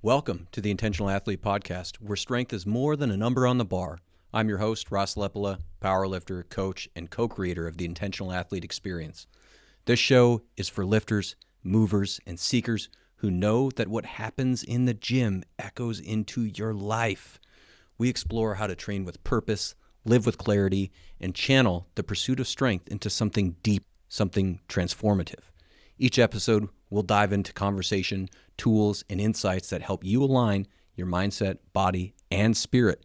Welcome to the Intentional Athlete Podcast, where strength is more than a number on the bar. I'm your host, Ross Leppala, powerlifter, coach, and co-creator of the Intentional Athlete Experience. This show is for lifters, movers, and seekers who know that what happens in the gym echoes into your life. We explore how to train with purpose, live with clarity, and channel the pursuit of strength into something deep, something transformative. Each episode, we'll dive into conversation, tools, and insights that help you align your mindset, body, and spirit.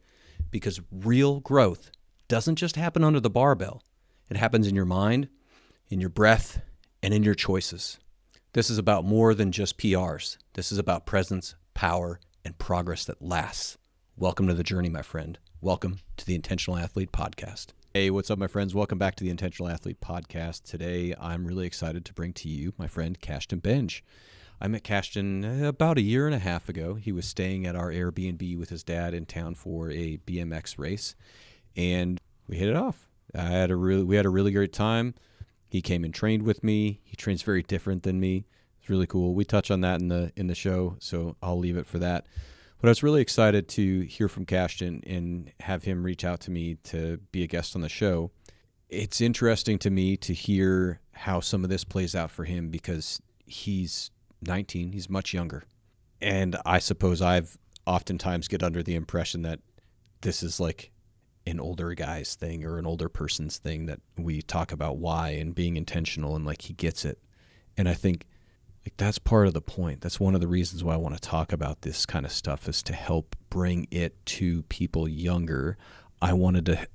Because real growth doesn't just happen under the barbell. It happens in your mind, in your breath, and in your choices. This is about more than just PRs. This is about presence, power, and progress that lasts. Welcome to the journey, my friend. Welcome to the Intentional Athlete Podcast. Hey, what's up, my friends? Welcome back to the Intentional Athlete Podcast. Today, I'm really excited to bring to you my friend Cashton Benge. I met Cashton about a year and a half ago. He was staying at our Airbnb with his dad in town for a BMX race, and we hit it off. We had a really great time. He came and trained with me. He trains very different than me. It's really cool. We touch on that in the show, so I'll leave it for that. But I was really excited to hear from Cashton and have him reach out to me to be a guest on the show. It's interesting to me to hear how some of this plays out for him because he's 19, he's much younger. And I suppose I've oftentimes get under the impression that this is like an older guy's thing or an older person's thing, that we talk about why and being intentional and like he gets it. And I think like that's part of the point. That's one of the reasons why I want to talk about this kind of stuff, is to help bring it to people younger. I wanted to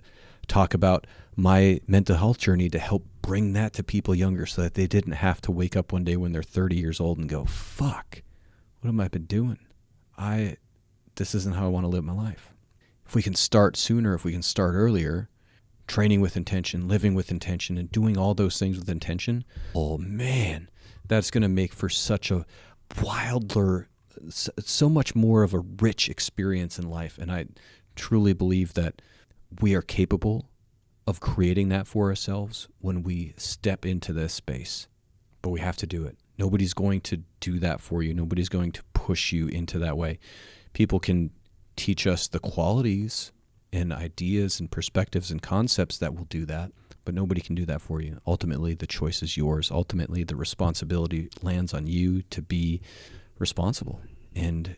talk about my mental health journey to help bring that to people younger so that they didn't have to wake up one day when they're 30 years old and go, fuck, what have I been doing? This isn't how I want to live my life. If we can start sooner, if we can start earlier, training with intention, living with intention, and doing all those things with intention, oh man, that's going to make for such a wilder, so much more of a rich experience in life. And I truly believe that we are capable of creating that for ourselves when we step into this space. But we have to do it. Nobody's going to do that for you. Nobody's going to push you into that way. People can teach us the qualities and ideas and perspectives and concepts that will do that, but nobody can do that for you. Ultimately, the choice is yours. Ultimately, the responsibility lands on you to be responsible and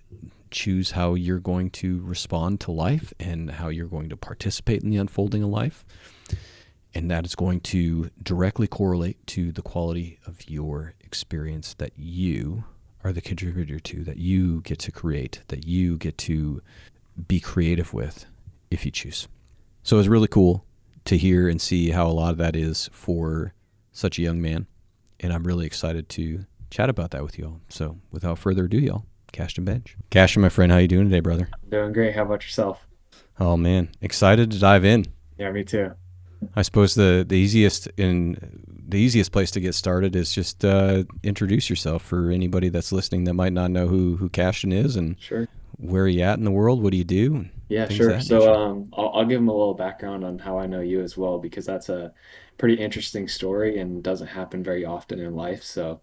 choose how you're going to respond to life and how you're going to participate in the unfolding of life. And that is going to directly correlate to the quality of your experience that you are the contributor to, that you get to create, that you get to be creative with if you choose. So it's really cool to hear and see how a lot of that is for such a young man. And I'm really excited to chat about that with y'all. So without further ado, y'all, Cashton Benge. Cashton, my friend, how you doing today, brother? Doing great. How about yourself? Oh man, excited to dive in. Yeah, me too. I suppose the easiest place to get started is just introduce yourself for anybody that's listening that might not know who Cashton is and Sure. where are you at in the world, what do you do, and Yeah, things of sure. that So nature. I'll give them a little background on how I know you as well, because that's a pretty interesting story and doesn't happen very often in life. So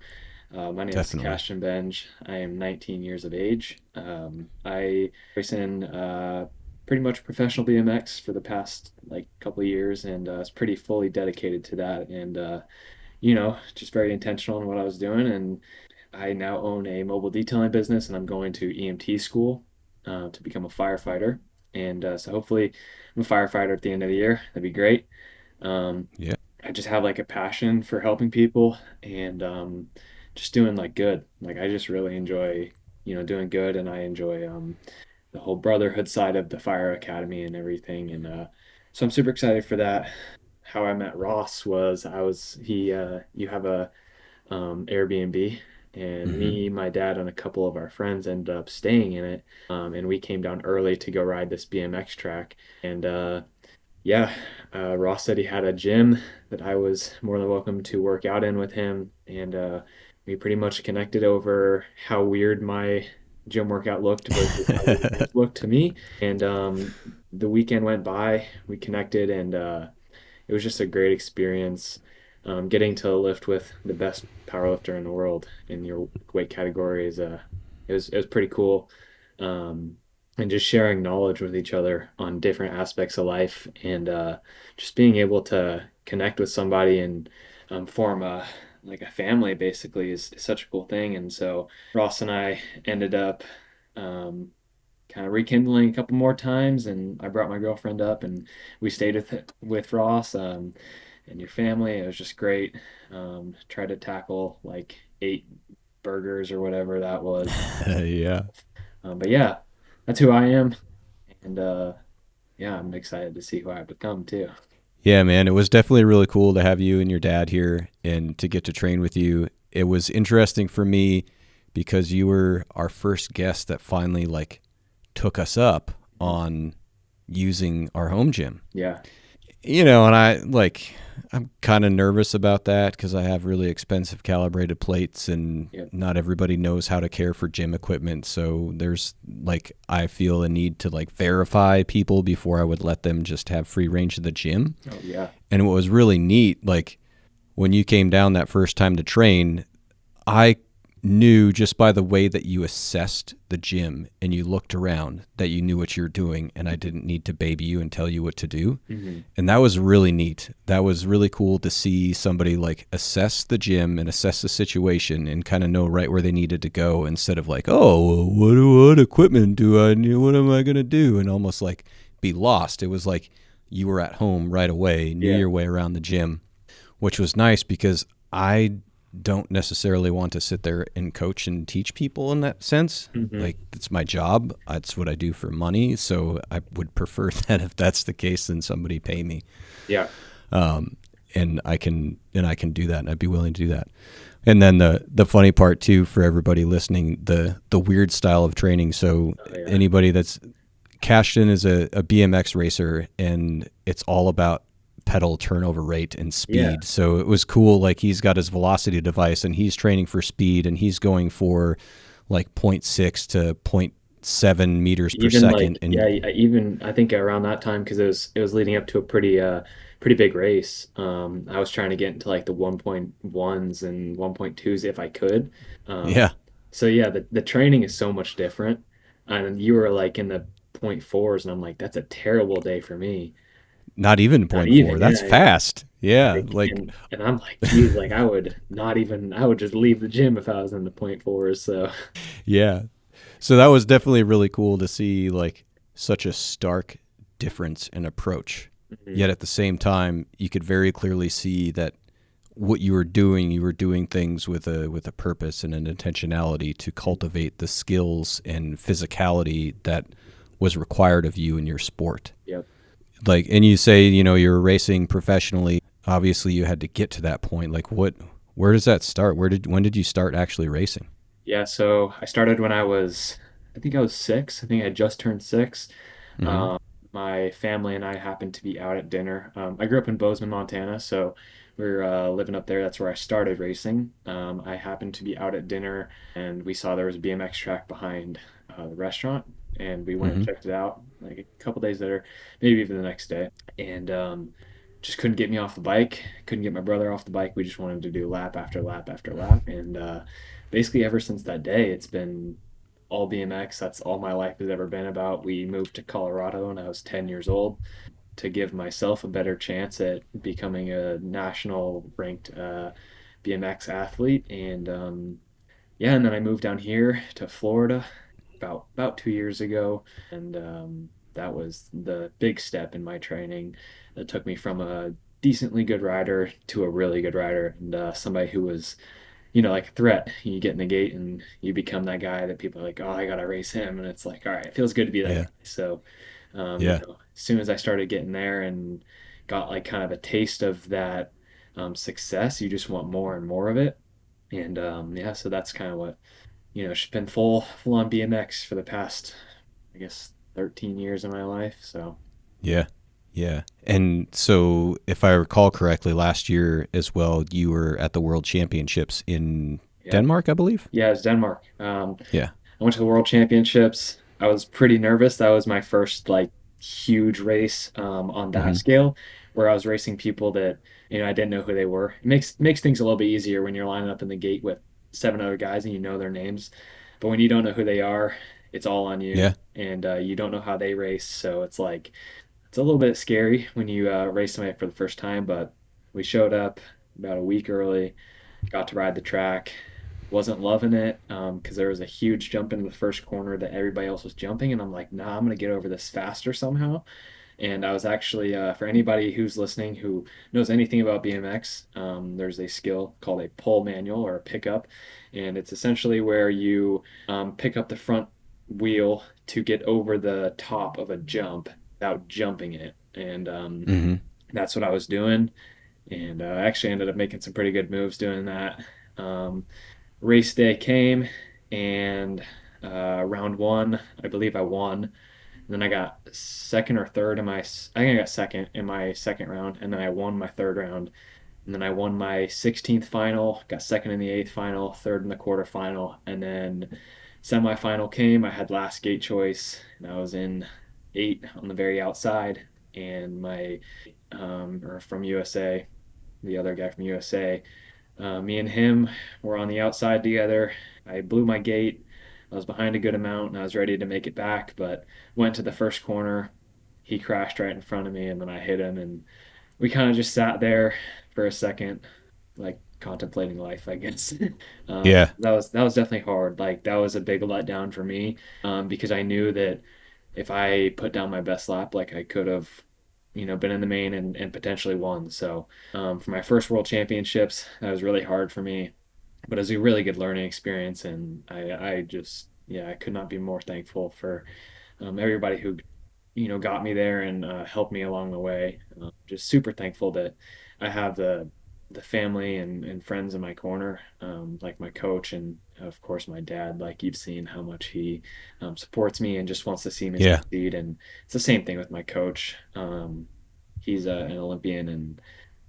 my name is Definitely. Cashton Benge. I am 19 years of age. I race in pretty much professional BMX for the past like couple of years, and it's pretty fully dedicated to that. And just very intentional in what I was doing. And I now own a mobile detailing business, and I'm going to EMT school to become a firefighter. And so hopefully I'm a firefighter at the end of the year. That'd be great. Um, Yeah. I just have like a passion for helping people and just doing like good. Like I just really enjoy, doing good, and I enjoy the whole brotherhood side of the fire academy and everything. And so I'm super excited for that. How I met Ross was you have a Airbnb, and Mm-hmm. me, my dad, and a couple of our friends ended up staying in it. And we came down early to go ride this BMX track. And yeah, Ross said he had a gym that I was more than welcome to work out in with him. And we pretty much connected over how weird my gym workout looked versus how weird his looked to me. And the weekend went by, we connected, and it was just a great experience. Getting to lift with the best powerlifter in the world in your weight category is it was pretty cool. um, and just sharing knowledge with each other on different aspects of life, and just being able to connect with somebody and form a like a family basically is such a cool thing. And so Ross and I ended up um, kind of rekindling a couple more times, and I brought my girlfriend up, and we stayed with Ross and your family. It was just great. Tried to tackle like 8 burgers or whatever that was. Yeah. But yeah, that's who I am, and yeah, I'm excited to see who I become too. Yeah, man, it was definitely really cool to have you and your dad here and to get to train with you. It was interesting for me because you were our first guest that finally like took us up Mhm. on using our home gym. Yeah, And I'm kind of nervous about that because I have really expensive calibrated plates and yeah, not everybody knows how to care for gym equipment. So there's like, I feel a need to like verify people before I would let them just have free range of the gym. oh yeah, And what was really neat, like when you came down that first time to train, I knew just by the way that you assessed the gym and you looked around that you knew what you were doing, and I didn't need to baby you and tell you what to do. hmm And that was really neat. That was really cool to see somebody like assess the gym and assess the situation and kind of know right where they needed to go instead of like, oh, what equipment do I need? What am I going to do? And almost like be lost. It was like you were at home right away, knew yeah, your way around the gym, which was nice because I don't necessarily want to sit there and coach and teach people in that sense. hmm Like it's my job. That's what I do for money. So I would prefer that if that's the case, then somebody pay me. yeah, And I can do that, and I'd be willing to do that. And then the funny part too for everybody listening, the weird style of training. So oh yeah, anybody that's Cashton is a BMX racer, and it's all about pedal turnover rate and yeah. speed. So it was cool. Like he's got his velocity device, and he's training for speed, and he's going for like zero point 0.6 to zero point 0.7 meters per Even like second. yeah, And even I think around that time because it was leading up to a pretty big race. I was trying to get into like the 1.1s and 1.2s if I could. Um, yeah, so yeah, the training is so much different. And you were like in the point fours, and I'm like, that's a terrible day for me. not even zero Not point even, 0.4. That's yeah, yeah. fast. Yeah, Like like and I'm like, geez, like I would not even I would just leave the gym if I was in the point fours. So yeah. So that was definitely really cool to see like such a stark difference in approach. mhm, Yet at the same time, you could very clearly see that what you were doing things with a purpose and an intentionality to cultivate the skills and physicality that was required of you in your sport. yep. Like, and you say, you're racing professionally. Obviously, you had to get to that point. Like, where does that start? When did you start actually racing? Yeah, so I started when I think I was 6. I think I just turned 6. Mm-hmm. My family and I happened to be out at dinner. I grew up in Bozeman, Montana, so we are living up there. That's where I started racing. I happened to be out at dinner, and we saw there was a BMX track behind the restaurant, and we went and Mm-hmm. checked it out like a couple days later, maybe even the next day, and just couldn't get me off the bike. Couldn't get my brother off the bike. We just wanted to do lap after lap after lap, and basically ever since that day, it's been all BMX. That's all my life has ever been about. We moved to Colorado when I was 10 years old to give myself a better chance at becoming a national ranked BMX athlete. And yeah, and then I moved down here to Florida about 2 years ago, and that was the big step in my training that took me from a decently good rider to a really good rider, and somebody who was like a threat. You get in the gate and you become that guy that people are like, oh, I gotta race him, and it's like, all right, it feels good to be that guy. Yeah. So, Yeah. as soon as I started getting there and got like kind of a taste of that success, you just want more and more of it. And yeah, so that's kind of what it's been full on BMX for the past, I guess, 13 years of my life. So Yeah. Yeah. And so, if I recall correctly, last year as well, you were at the World Championships in yeah, Denmark, I believe. yeah, it's Denmark. Yeah. I went to the World Championships. I was pretty nervous. That was my first like huge race on that Hmm. scale, where I was racing people that I didn't know who they were. It makes things a little bit easier when you're lining up in the gate with 7 other guys and you know their names, but when you don't know who they are, it's all on you, Yeah. and you don't know how they race, so it's like it's a little bit scary when you race somebody for the first time. But we showed up about a week early, got to ride the track. Wasn't loving it because there was a huge jump into the first corner that everybody else was jumping, and I'm like, nah, I'm gonna get over this faster somehow. And I was actually, for anybody who's listening who knows anything about BMX, there's a skill called a pull manual or a pickup. And it's essentially where you pick up the front wheel to get over the top of a jump without jumping it. And Mm-hmm. that's what I was doing. And I actually ended up making some pretty good moves doing that. Um, Race day came, and round one, I believe I won. And then I got second or third in my, I think I got second in my second round, and then I won my third round. And then I won my 16th final, got second in the eighth final, third in the quarterfinal, and then semifinal came. I had last gate choice, and I was in eight on the very outside. And my, or from USA, the other guy from USA, me and him were on the outside together. I blew my gate. I was behind a good amount and I was ready to make it back, but went to the first corner. He crashed right in front of me and then I hit him and we kind of just sat there for a second, like contemplating life, I guess. Yeah. That was definitely hard. Like that was a big letdown for me, because I knew that if I put down my best lap, like I could have, been in the main and potentially won. So for my first world championships, that was really hard for me, but it was a really good learning experience. And I just, yeah, I could not be more thankful for everybody who, got me there and helped me along the way. Just super thankful that I have the family and friends in my corner, like my coach and of course my dad. Like you've seen how much he supports me and just wants to see me Yeah. succeed. And it's the same thing with my coach. He's an Olympian, and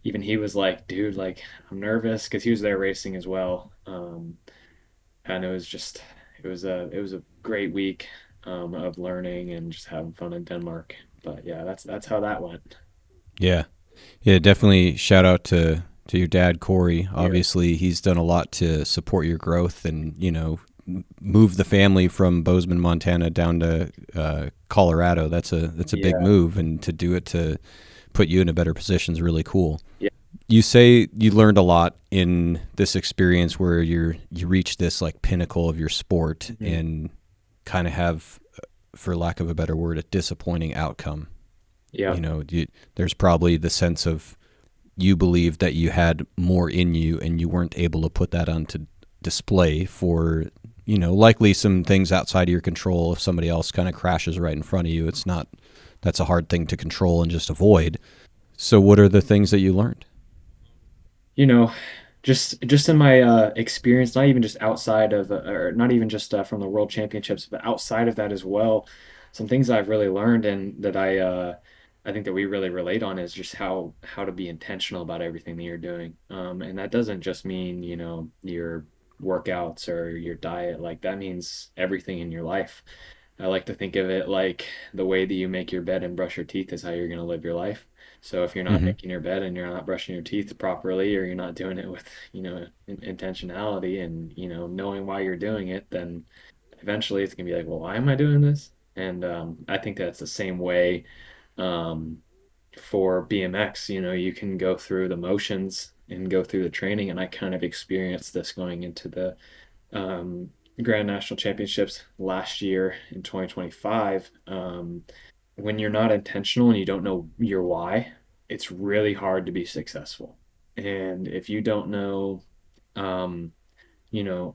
even he was like, "Dude, like I'm nervous," because he was there racing as well. And it was just it was a great week of learning and just having fun in Denmark. But yeah, that's how that went. Yeah. Yeah. Definitely shout out to your dad, Corey. Yeah, Obviously, he's done a lot to support your growth and, move the family from Bozeman, Montana down to Colorado. That's a big yeah, move. And to do it to put you in a better position is really cool. yeah. You say you learned a lot in this experience where you reach this like pinnacle of your sport Mhm. and kind of have, for lack of a better word, a disappointing outcome. Yeah, There's probably the sense of you believe that you had more in you and you weren't able to put that onto display for, likely some things outside of your control. If somebody else kind of crashes right in front of you, that's a hard thing to control and just avoid. So what are the things that you learned? you know, just in my experience, not even just outside of, or not even just from the World Championships, but outside of that as well, some things I've really learned and that I think that we really relate on is just how to be intentional about everything that you're doing. And that doesn't just mean, your workouts or your diet. Like that means everything in your life. I like to think of it like the way that you make your bed and brush your teeth is how you're going to live your life. So if you're not Mm-hmm. making your bed and you're not brushing your teeth properly, or you're not doing it with, intentionality and, knowing why you're doing it, then eventually it's gonna be like, well, why am I doing this? And I think that's the same way um, for BMX. You can go through the motions and go through the training, and I kind of experienced this going into the um, Grand National Championships last year in 2025. When you're not intentional and you don't know your why, it's really hard to be successful. And if you don't know, um, you know,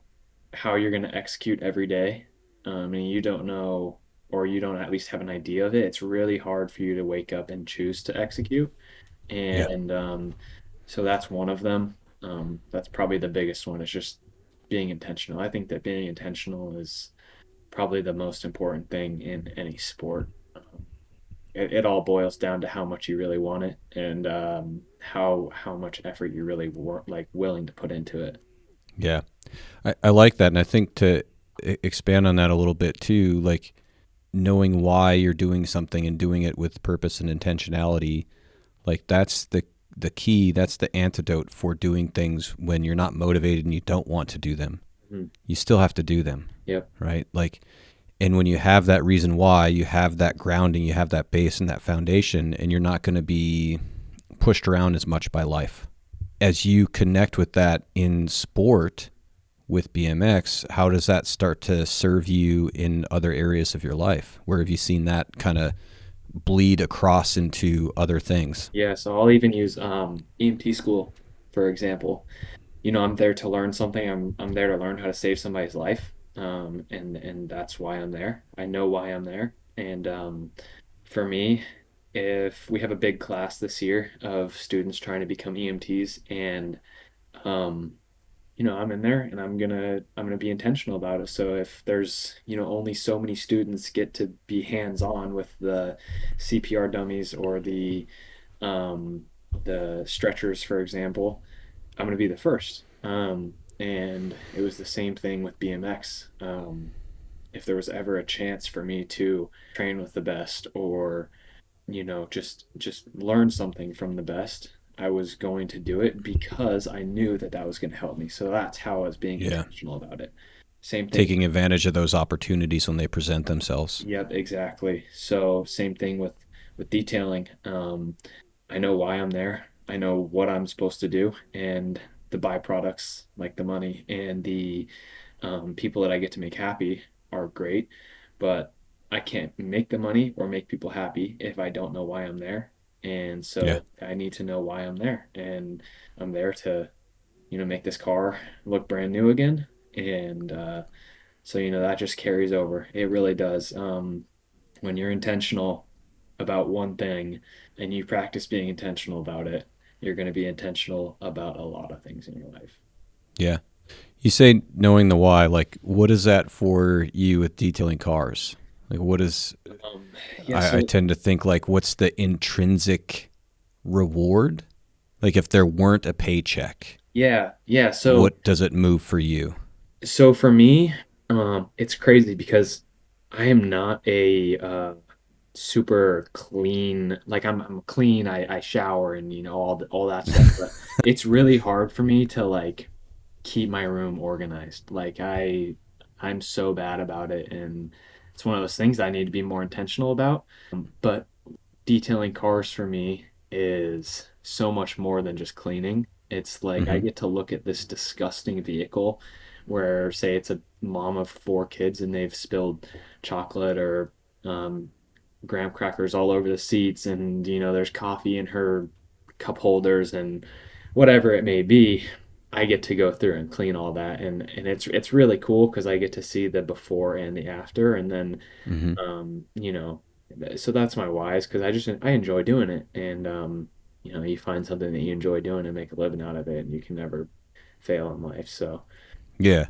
how you're going to execute every day, and you don't know, or you don't at least have an idea of it, it's really hard for you to wake up and choose to execute. Yeah. And so that's one of them. That's probably the biggest one is just being intentional. I think that being intentional is probably the most important thing in any sport. It all boils down to how much you really want it and how much effort you really like willing to put into it. Yeah. I like that. And I think to expand on that a little bit too, like knowing why you're doing something and doing it with purpose and intentionality, like that's the key, that's the antidote for doing things when you're not motivated and you don't want to do them. Mhm. You still have to do them, Yep. right? Like, And when you have that reason why, you have that grounding, you have that base and that foundation, and you're not going to be pushed around as much by life. As you connect with that in sport with BMX, how does that start to serve you in other areas of your life? Where have you seen that kind of bleed across into other things? Yeah, so I'll even use EMT school, for example. I'm there to learn something. I'm there to learn how to save somebody's life. And that's why I'm there. I know why I'm there. And for me, if we have a big class this year of students trying to become EMTs, and um, I'm in there and I'm gonna be intentional about it. So if there's, only so many students get to be hands-on with the CPR dummies or um the stretchers, for example, I'm gonna be the first. And it was the same thing with BMX. If there was ever a chance for me to train with the best, or just learn something from the best, I was going to do it because I knew that that was going to help me. So that's how I was being Yeah. intentional about it. Same thing. Taking advantage of those opportunities when they present themselves. Yep, exactly. So same thing with detailing. I know why I'm there. I know what I'm supposed to do, and the byproducts, like the money and the people that I get to make happy, are great. But I can't make the money or make people happy if I don't know why I'm there. And Yeah. so I need to know why I'm there. And I'm there to, make this car look brand new again. And so, that just carries over. It really does. When you're intentional about one thing and you practice being intentional about it, you're going to be intentional about a lot of things in your life. Yeah. You say knowing the why, like what is that for you with detailing cars? Like what is, Um, yeah, I so tend to think like what's the intrinsic reward? Like if there weren't a paycheck, yeah. what does it move for you? So for me, it's crazy because I am not a super clean. Like I'm clean. I shower and all that stuff. But it's really hard for me to like keep my room organized. Like I'm so bad about it, and it's one of those things I need to be more intentional about. But detailing cars for me is so much more than just cleaning. It's like I Mm-hmm. get to look at this disgusting vehicle where, say, it's a mom of four kids and they've spilled chocolate or um, graham crackers all over the seats, and there's coffee in her cup holders and whatever it may be. I get to go through and clean all that, and it's really cool because I get to see the before and the after, and then Mm-hmm. um, you know, so that's my whys, because I enjoy doing it, and you find something that you enjoy doing and make a living out of it, and you can never fail in life. So Yeah.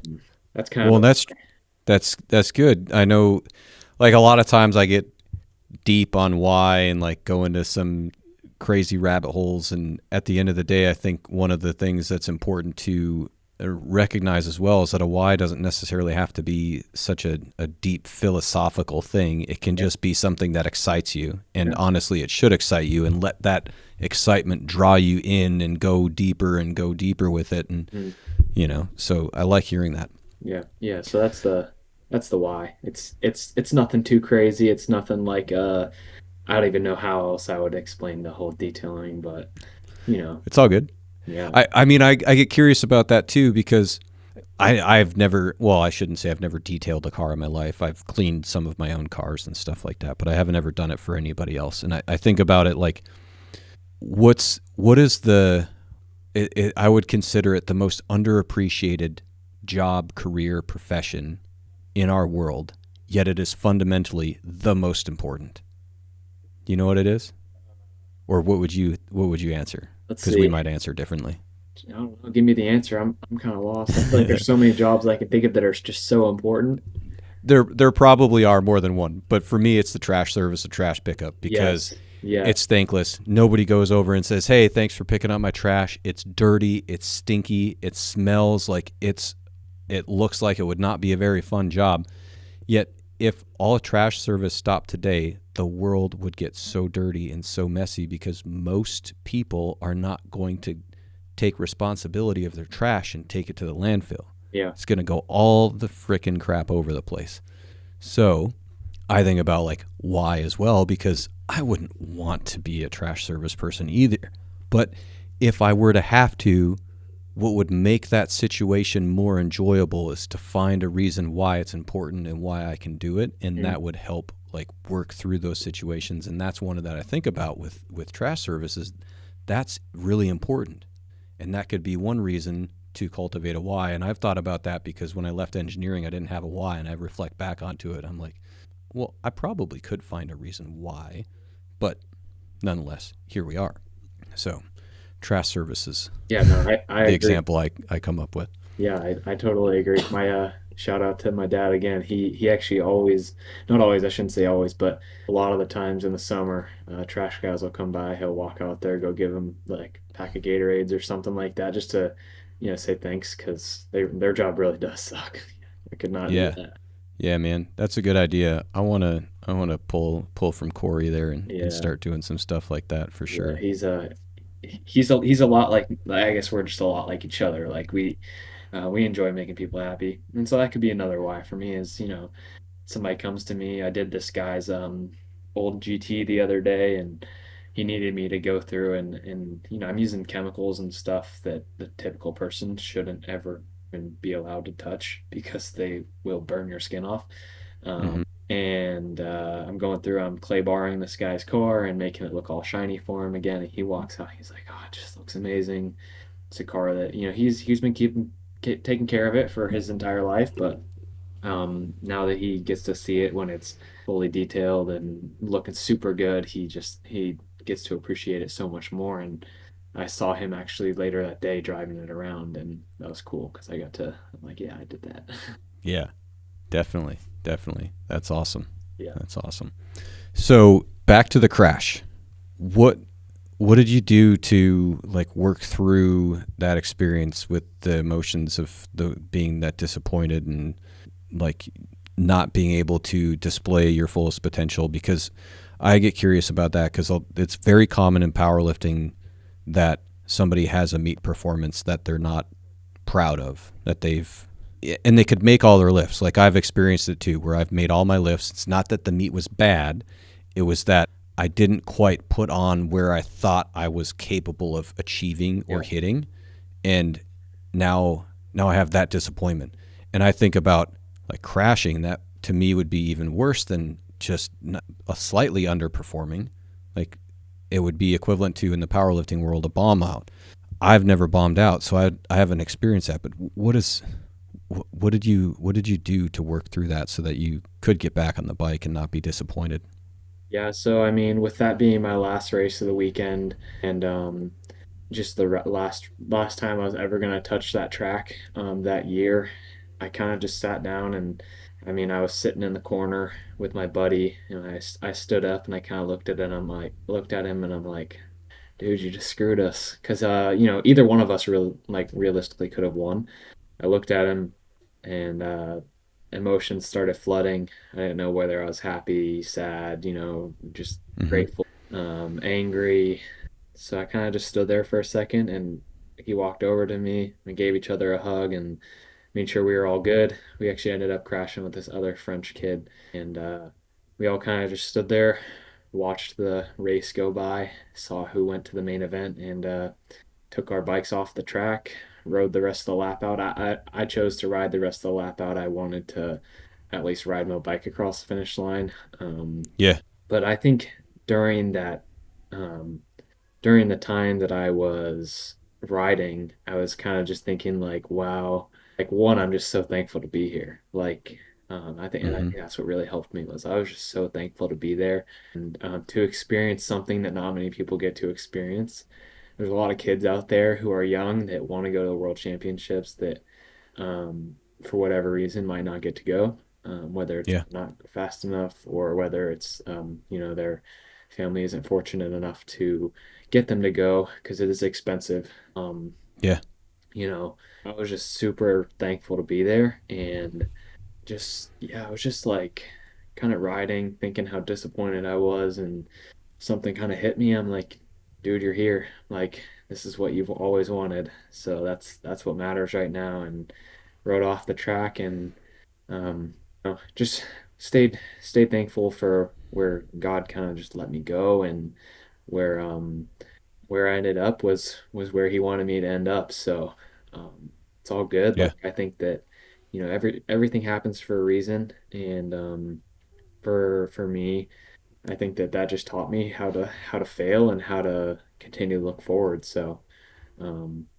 that's kind of Well, the that's good. I know like a lot of times I get deep on why and like go into some crazy rabbit holes. And at the end of the day, I think one of the things that's important to recognize as well is that a why doesn't necessarily have to be such a deep philosophical thing. It can yeah, just be something that excites you. And yeah, honestly, it should excite you and let that excitement draw you in and go deeper with it. And, mm, so I like hearing that. yeah. So that's the why. It's nothing too crazy. It's nothing like I don't even know how else I would explain the whole detailing, but you know, It's all good. yeah, I mean, I get curious about that too because I've never, well, I shouldn't say I've never detailed a car in my life. I've cleaned some of my own cars and stuff like that, but I haven't ever done it for anybody else. And I think about it like, what is I would consider it the most underappreciated job, career, profession in our world, yet it is fundamentally the most important. You know what it is? Or what would you answer? let's Because we see. might answer differently. I don't know. Give me the answer. I'm kind of lost. I feel like there's so many jobs I can think of that are just so important. There probably are more than one, but for me, it's the trash service, the trash pickup, because Yes. Yeah. it's thankless. Nobody goes over and says, "Hey, thanks for picking up my trash." It's dirty, it's stinky, it smells like it looks like it would not be a very fun job. Yet, if all trash service stopped today, the world would get so dirty and so messy because most people are not going to take responsibility of their trash and take it to the landfill. Yeah. It's going to go all the frickin' crap over the place. So I think about like why as well, because I wouldn't want to be a trash service person either. But if I were to have to, what would make that situation more enjoyable is to find a reason why it's important and why I can do it, and Mm. that would help like work through those situations. And that's one of that I think about with trash services. That's really important, and that could be one reason to cultivate a why. And I've thought about that because when I left engineering, I didn't have a why, and I reflect back onto it. I'm like, well, I probably could find a reason why, but nonetheless, here we are. So, trash services, Yeah, no, I the agree. example I come up with. Yeah, I totally agree. My shout out to my dad again. He actually always, not always, I shouldn't say always, but a lot of the times in the summer, trash guys will come by. He'll walk out there, go give them like a pack of Gatorades or something like that, just to, say thanks because their job really does suck. I could not do Yeah, that. yeah, man, that's a good idea. I wanna pull from Corey there and Yeah, start doing some stuff like that for yeah. sure. He's a lot like, I guess we're just a lot like each other. Like we enjoy making people happy, and so that could be another why for me is somebody comes to me. I did this guy's old GT the other day, and he needed me to go through and I'm using chemicals and stuff that the typical person shouldn't ever even be allowed to touch because they will burn your skin off. Um, Hmm. and I'm going through, I'm clay barring this guy's car and making it look all shiny for him again. And he walks out, he's like, "Oh, it just looks amazing." It's a car that he's been taking care of it for his entire life, but now that he gets to see it when it's fully detailed and looking super good, he gets to appreciate it so much more. And I saw him actually later that day driving it around, and that was cool because I'm like, yeah, I did that. Yeah, definitely, definitely. That's awesome. Yeah. That's awesome. So back to the crash. What what did you do to like work through that experience with the emotions of the being that disappointed and like not being able to display your fullest potential? Because I get curious about that because it's very common in powerlifting that somebody has a meet performance that they're not proud of, that they've and they could make all their lifts. Like I've experienced it too, where I've made all my lifts. It's not that the meet was bad, it was that I didn't quite put on where I thought I was capable of achieving or Yeah. hitting, and now I have that disappointment. And I think about like crashing. That to me would be even worse than just a slightly underperforming. Like it would be equivalent to in the powerlifting world a bomb out. I've never bombed out, so I haven't experienced that. But what did you do to work through that so that you could get back on the bike and not be disappointed? Yeah, so I mean, with that being my last race of the weekend, and just the last time I was ever gonna touch that track that year, I kind of just sat down and I mean, I was sitting in the corner with my buddy, and I stood up and I kind of looked at him and I'm like, dude, you just screwed us, because either one of us realistically could have won. I looked at him and emotions started flooding. I didn't know whether I was happy, sad, just Mm-hmm. grateful, angry. So I kind of just stood there for a second, and he walked over to me. We gave each other a hug and made sure we were all good. We actually ended up crashing with this other French kid, and we all kind of just stood there, watched the race go by, saw who went to the main event, and took our bikes off the track, rode the rest of the lap out. I chose to ride the rest of the lap out. I wanted to at least ride my bike across the finish line. Um, Yeah. but I think during that, um, during the time that I was riding, I was kind of just thinking like, wow, like one, I'm just so thankful to be here. Like, I Mm-hmm. think that's what really helped me was I was just so thankful to be there and to experience something that not many people get to experience. There's a lot of kids out there who are young that want to go to the world championships that for whatever reason might not get to go, whether it's Yeah. not fast enough or whether it's their family isn't fortunate enough to get them to go because it is expensive. Yeah. You know, I was just super thankful to be there, and just yeah, I was just like kind of riding, thinking how disappointed I was, and something kind of hit me. I'm like, dude, you're here. Like, this is what you've always wanted. So that's what matters right now. And rode off the track and just stayed thankful for where God kind of just let me go, and where where I ended up was where he wanted me to end up. So it's all good. Yeah. Like I think that everything happens for a reason, and for me, I think that that just taught me how to fail and how to continue to look forward. So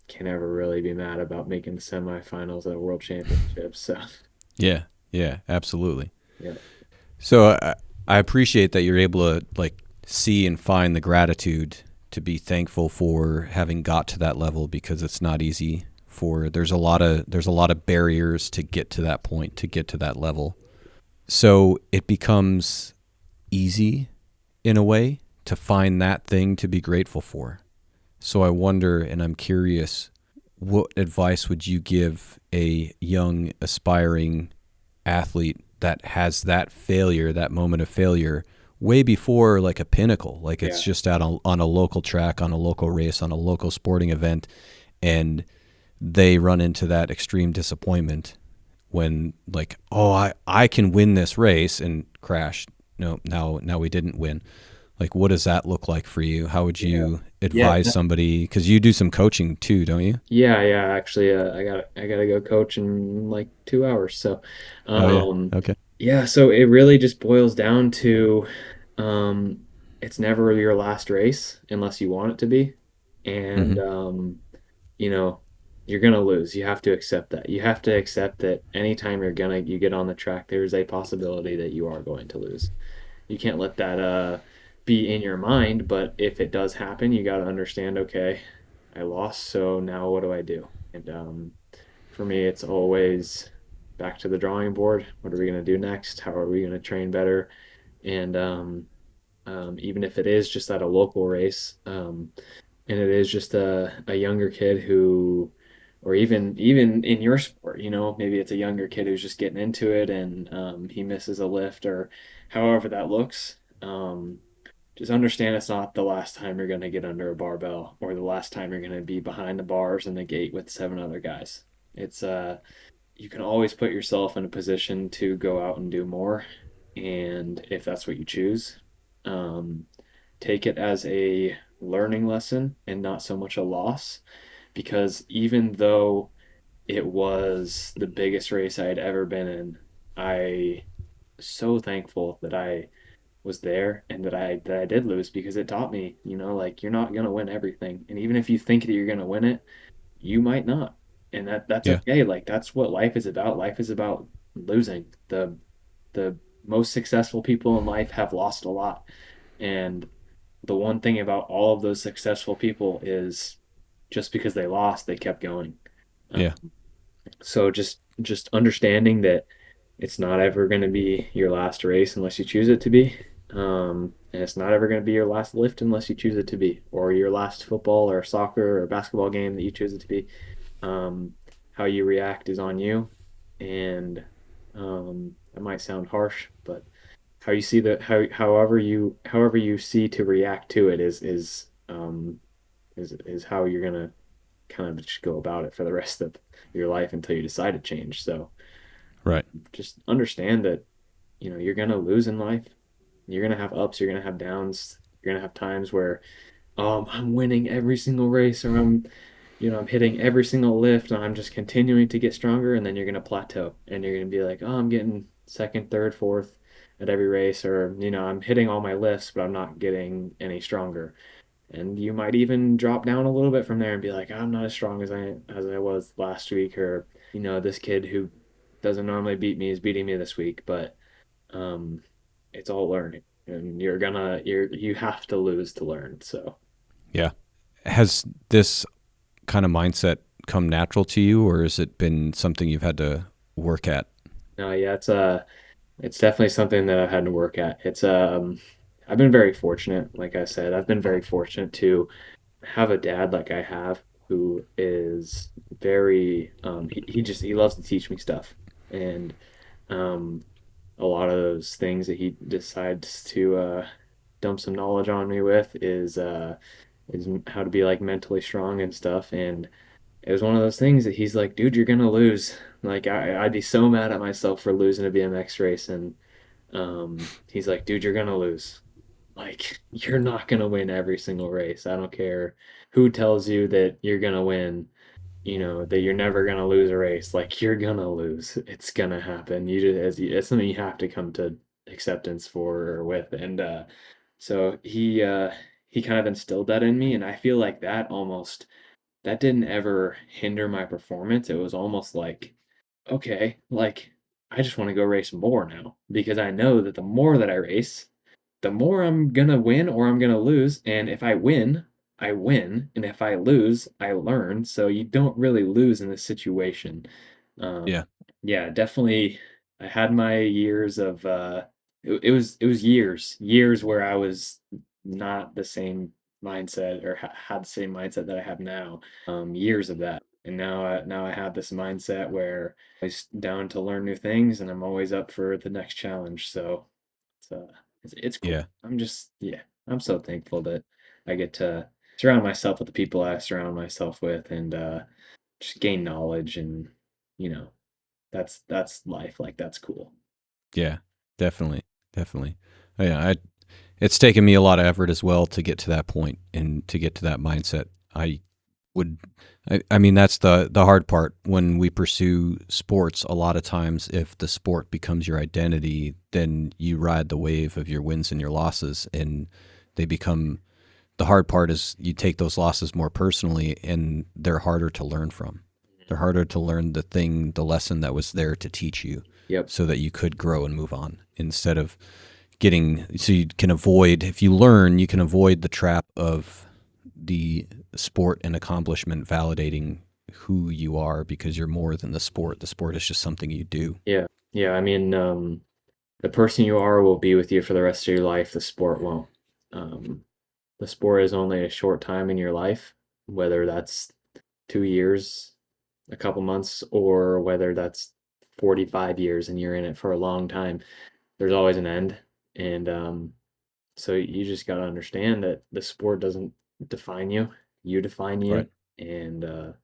can't ever really be mad about making the semifinals at a world championship. So Yeah. Yeah. Absolutely. yeah, So I appreciate that you're able to like see and find the gratitude to be thankful for having got to that level, because it's not easy. For there's a lot of barriers to get to that point, to get to that level. So it becomes easy in a way to find that thing to be grateful for. So I wonder, and I'm curious, what advice would you give a young aspiring athlete that has that failure, that moment of failure, way before like a pinnacle? Like it's yeah, just on a local track, on a local race, on a local sporting event, and they run into that extreme disappointment when like, oh, I can win this race, and crash. No, now we didn't win. Like, what does that look like for you? How would yeah, you yeah. advise somebody? Because you do some coaching too, don't you? Yeah. Actually, I gotta go coach in like 2 hours. So, Oh yeah. um, Okay. yeah. So it really just boils down to, um, it's never your last race unless you want it to be, and Mm-hmm. you know, you're gonna lose. You have to accept that. You have to accept that anytime you get on the track, there's a possibility that you are going to lose. You can't let that be in your mind, but if it does happen, you got to understand, okay, I lost, so now what do I do? And for me, it's always back to the drawing board. What are we going to do next? How are we going to train better? And even if it is just at a local race, and it is just a younger kid who, or even in your sport, maybe it's a younger kid who's just getting into it, and he misses a lift, or however that looks. Just understand it's not the last time you're going to get under a barbell, or the last time you're going to be behind the bars in the gate with seven other guys. It's You can always put yourself in a position to go out and do more, and if that's what you choose, um, take it as a learning lesson and not so much a loss, because even though it was the biggest race I had ever been in, I so thankful that I was there, and that I did lose, because it taught me, like, you're not gonna win everything, and even if you think that you're gonna win it, you might not, and that's Yeah. okay. Like that's what life is about. Life is about losing. The most successful people in life have lost a lot, and the one thing about all of those successful people is just because they lost, they kept going. Yeah. So just understanding that it's not ever going to be your last race unless you choose it to be. And it's not ever going to be your last lift unless you choose it to be, or your last football or soccer or basketball game that you choose it to be. Um, how you react is on you, and that might sound harsh, but how you see however you see to react to it is how you're gonna kind of just go about it for the rest of your life until you decide to change. So Right. just understand that you're gonna lose in life. You're gonna have ups. You're gonna have downs. You're gonna have times where I'm winning every single race, or I'm hitting every single lift, and I'm just continuing to get stronger. And then you're gonna plateau, and you're gonna be like, oh, I'm getting second, third, fourth at every race, or I'm hitting all my lifts, but I'm not getting any stronger. And you might even drop down a little bit from there and be like, I'm not as strong as I was last week, or this kid who doesn't normally beat me is beating me this week. But um, it's all learning, and you have to lose to learn. So Yeah. Has this kind of mindset come natural to you, or has it been something you've had to work at? no, yeah, it's definitely something that I've had to work at. I've been very fortunate. Like I said, I've been very fortunate to have a dad like I have, who is very he loves to teach me stuff, and um a lot of those things that he decides to dump some knowledge on me with is how to be like mentally strong and stuff. And it was one of those things that he's like, dude, you're gonna lose. Like I'd be so mad at myself for losing a BMX race, and He's like, dude, you're gonna lose. Like, you're not gonna win every single race. I don't care who tells you that you're gonna win, that you're never gonna lose a race. Like, you're gonna lose. It's gonna happen. It's something you have to come to acceptance for or with. And so he kind of instilled that in me, and I feel like that didn't ever hinder my performance. It was almost like, okay, like I just want to go race more now because I know that the more that I race, the more I'm gonna win or I'm gonna lose. And if I win, I win. And if I lose, I learn. So you don't really lose in this situation. Um, Yeah. yeah, definitely. I had my years of it was years where I was not the same mindset or had the same mindset that I have now. Years of that. And now I have this mindset where I'm always down to learn new things and I'm always up for the next challenge. So it's uh it's cool. Yeah. Yeah, I'm so thankful that I get to surround myself with the people I surround myself with and just gain knowledge and you know, that's life. Like that's cool. Yeah. Definitely. Definitely. Yeah. It's taken me a lot of effort as well to get to that point and to get to that mindset. I would, I mean, that's the hard part when we pursue sports. A lot of times, if the sport becomes your identity, then you ride the wave of your wins and your losses, and they become the hard part is you take those losses more personally and they're harder to learn from. They're harder to learn the lesson that was there to teach you Yep. so that you could grow and move on instead of so you can avoid, if you learn, you can avoid the trap of the sport and accomplishment validating who you are because you're more than the sport. The sport is just something you do. Yeah. Yeah. I mean, the person you are will be with you for the rest of your life. The sport won't. Um, the sport is only a short time in your life, whether that's 2 years, a couple months, or whether that's 45 years and you're in it for a long time. There's always an end. And so you just got to understand that the sport doesn't define you, you define Right. you. And,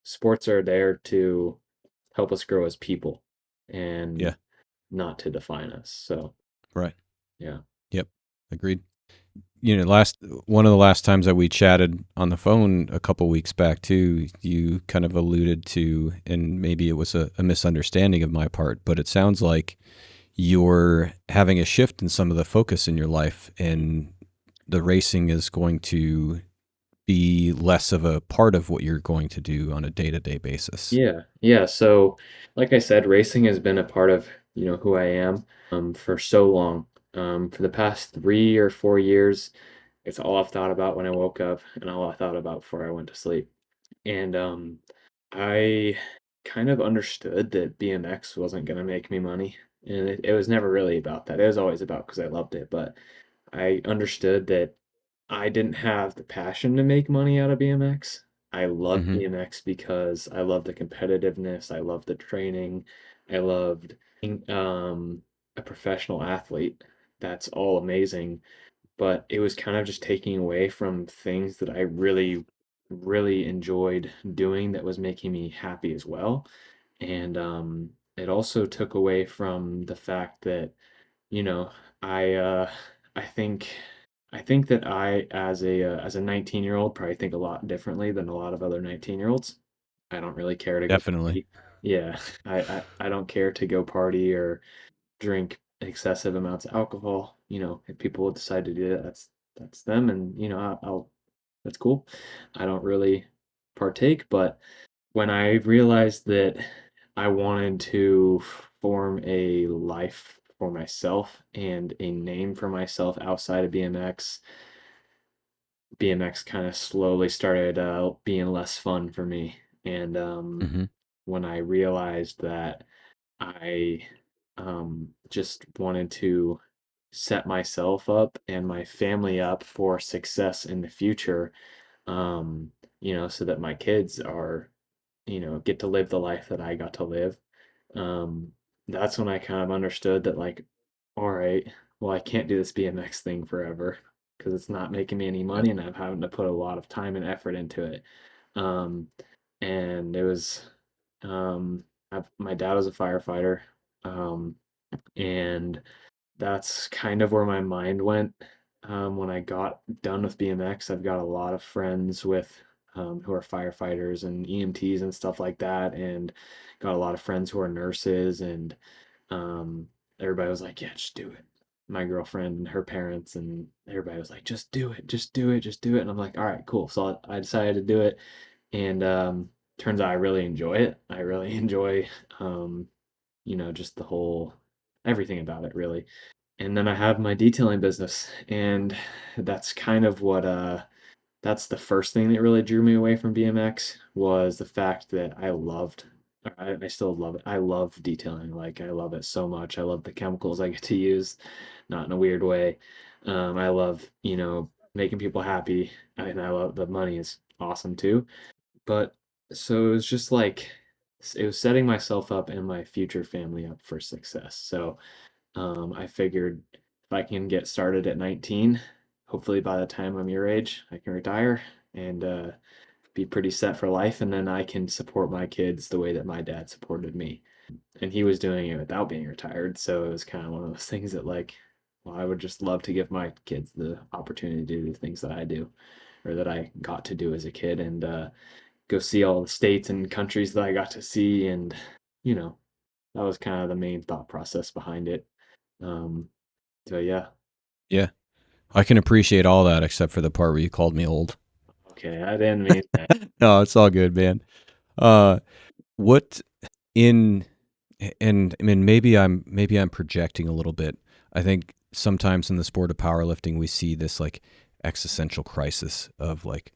sports are there to help us grow as people and Yeah. not to define us. So, Right. yeah. Yep. Agreed. Last one of the last times that we chatted on the phone a couple weeks back too, you kind of alluded to, and maybe it was a misunderstanding of my part, but it sounds like you're having a shift in some of the focus in your life, and the racing is going to be less of a part of what you're going to do on a day-to-day basis. Yeah. Yeah. So, like I said, racing has been a part of, who I am for so long. For the past 3 or 4 years, it's all I've thought about when I woke up and all I thought about before I went to sleep. And I kind of understood that BMX wasn't going to make me money. And it was never really about that. It was always about because I loved it. But I understood that I didn't have the passion to make money out of BMX. I loved Mm-hmm. BMX because I loved the competitiveness. I loved the training. I loved being a professional athlete. That's all amazing, but it was kind of just taking away from things that I really, really enjoyed doing that was making me happy as well. And it also took away from the fact that, you know, I I think I think that I as a 19-year-old probably think a lot differently than a lot of other 19-year-olds. I don't really care to go Definitely. party. Yeah, I don't care to go party or drink excessive amounts of alcohol. If people decide to do that, that's them, and I'll that's cool. I don't really partake, but when I realized that I wanted to form a life for myself and a name for myself outside of BMX kind of slowly started being less fun for me. And Mm-hmm. when I realized that I just wanted to set myself up and my family up for success in the future, so that my kids get to live the life that I got to live. Um, that's when I kind of understood that, like, all right, well, I can't do this BMX thing forever because it's not making me any Yes. money and I'm having to put a lot of time and effort into it. Um, and it was, my dad was a firefighter. Um, And that's kind of where my mind went when I got done with BMX. I've got a lot of friends who are firefighters and EMTs and stuff like that, and got a lot of friends who are nurses, and um, everybody was like, "Yeah, just do it." My girlfriend and her parents and everybody was like, "Just do it, just do it, just do it." And I'm like, "All right, cool." So I decided to do it, and turns out I really enjoy it. I really enjoy, um, just the whole everything about it, really. And then I have my detailing business, and that's kind of that's the first thing that really drew me away from BMX was the fact that I still love it. I love detailing. Like, I love it so much. I love the chemicals I get to use, not in a weird way. I love, making people happy, and I love the money is awesome too. But so it was just like it was setting myself up and my future family up for success. So I figured if I can get started at 19, hopefully by the time I'm your age, I can retire and be pretty set for life. And then I can support my kids the way that my dad supported me. And he was doing it without being retired. So it was kind of one of those things that, like, well, I would just love to give my kids the opportunity to do the things that I do or that I got to do as a kid and go see all the states and countries that I got to see. And, you know, that was kind of the main thought process behind it. Um, so yeah, Yeah. I can appreciate all that except for the part where you called me old. okay, I didn't mean that. No, it's all good, man. Uh, what in and I mean maybe I'm projecting a little bit. I think sometimes in the sport of powerlifting we see this like existential crisis of like,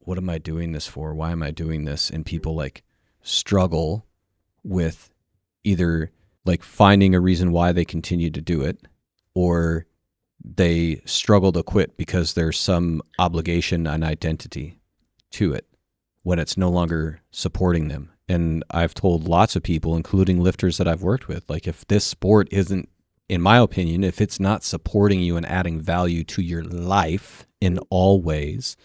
what am I doing this for? Why am I doing this? And people like struggle with either like finding a reason why they continue to do it, or they struggle to quit because there's some obligation and identity to it when it's no longer supporting them. And I've told lots of people, including lifters that I've worked with, like, if this sport isn't, in my opinion, if it's not supporting you and adding value to your life in all ways,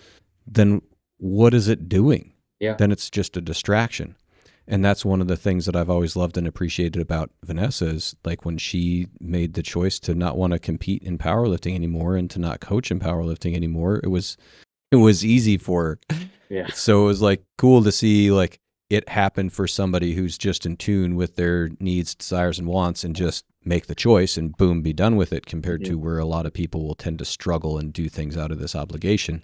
then what is it doing? Yeah. Then it's just a distraction. And that's one of the things that I've always loved and appreciated about Vanessa is like when she made the choice to not want to compete in powerlifting anymore and to not coach in powerlifting anymore, it was easy for her. Yeah. So it was like cool to see like it happen for somebody who's just in tune with their needs, desires, and wants and just make the choice and boom, be done with it, compared Mhm. to where a lot of people will tend to struggle and do things out of this obligation.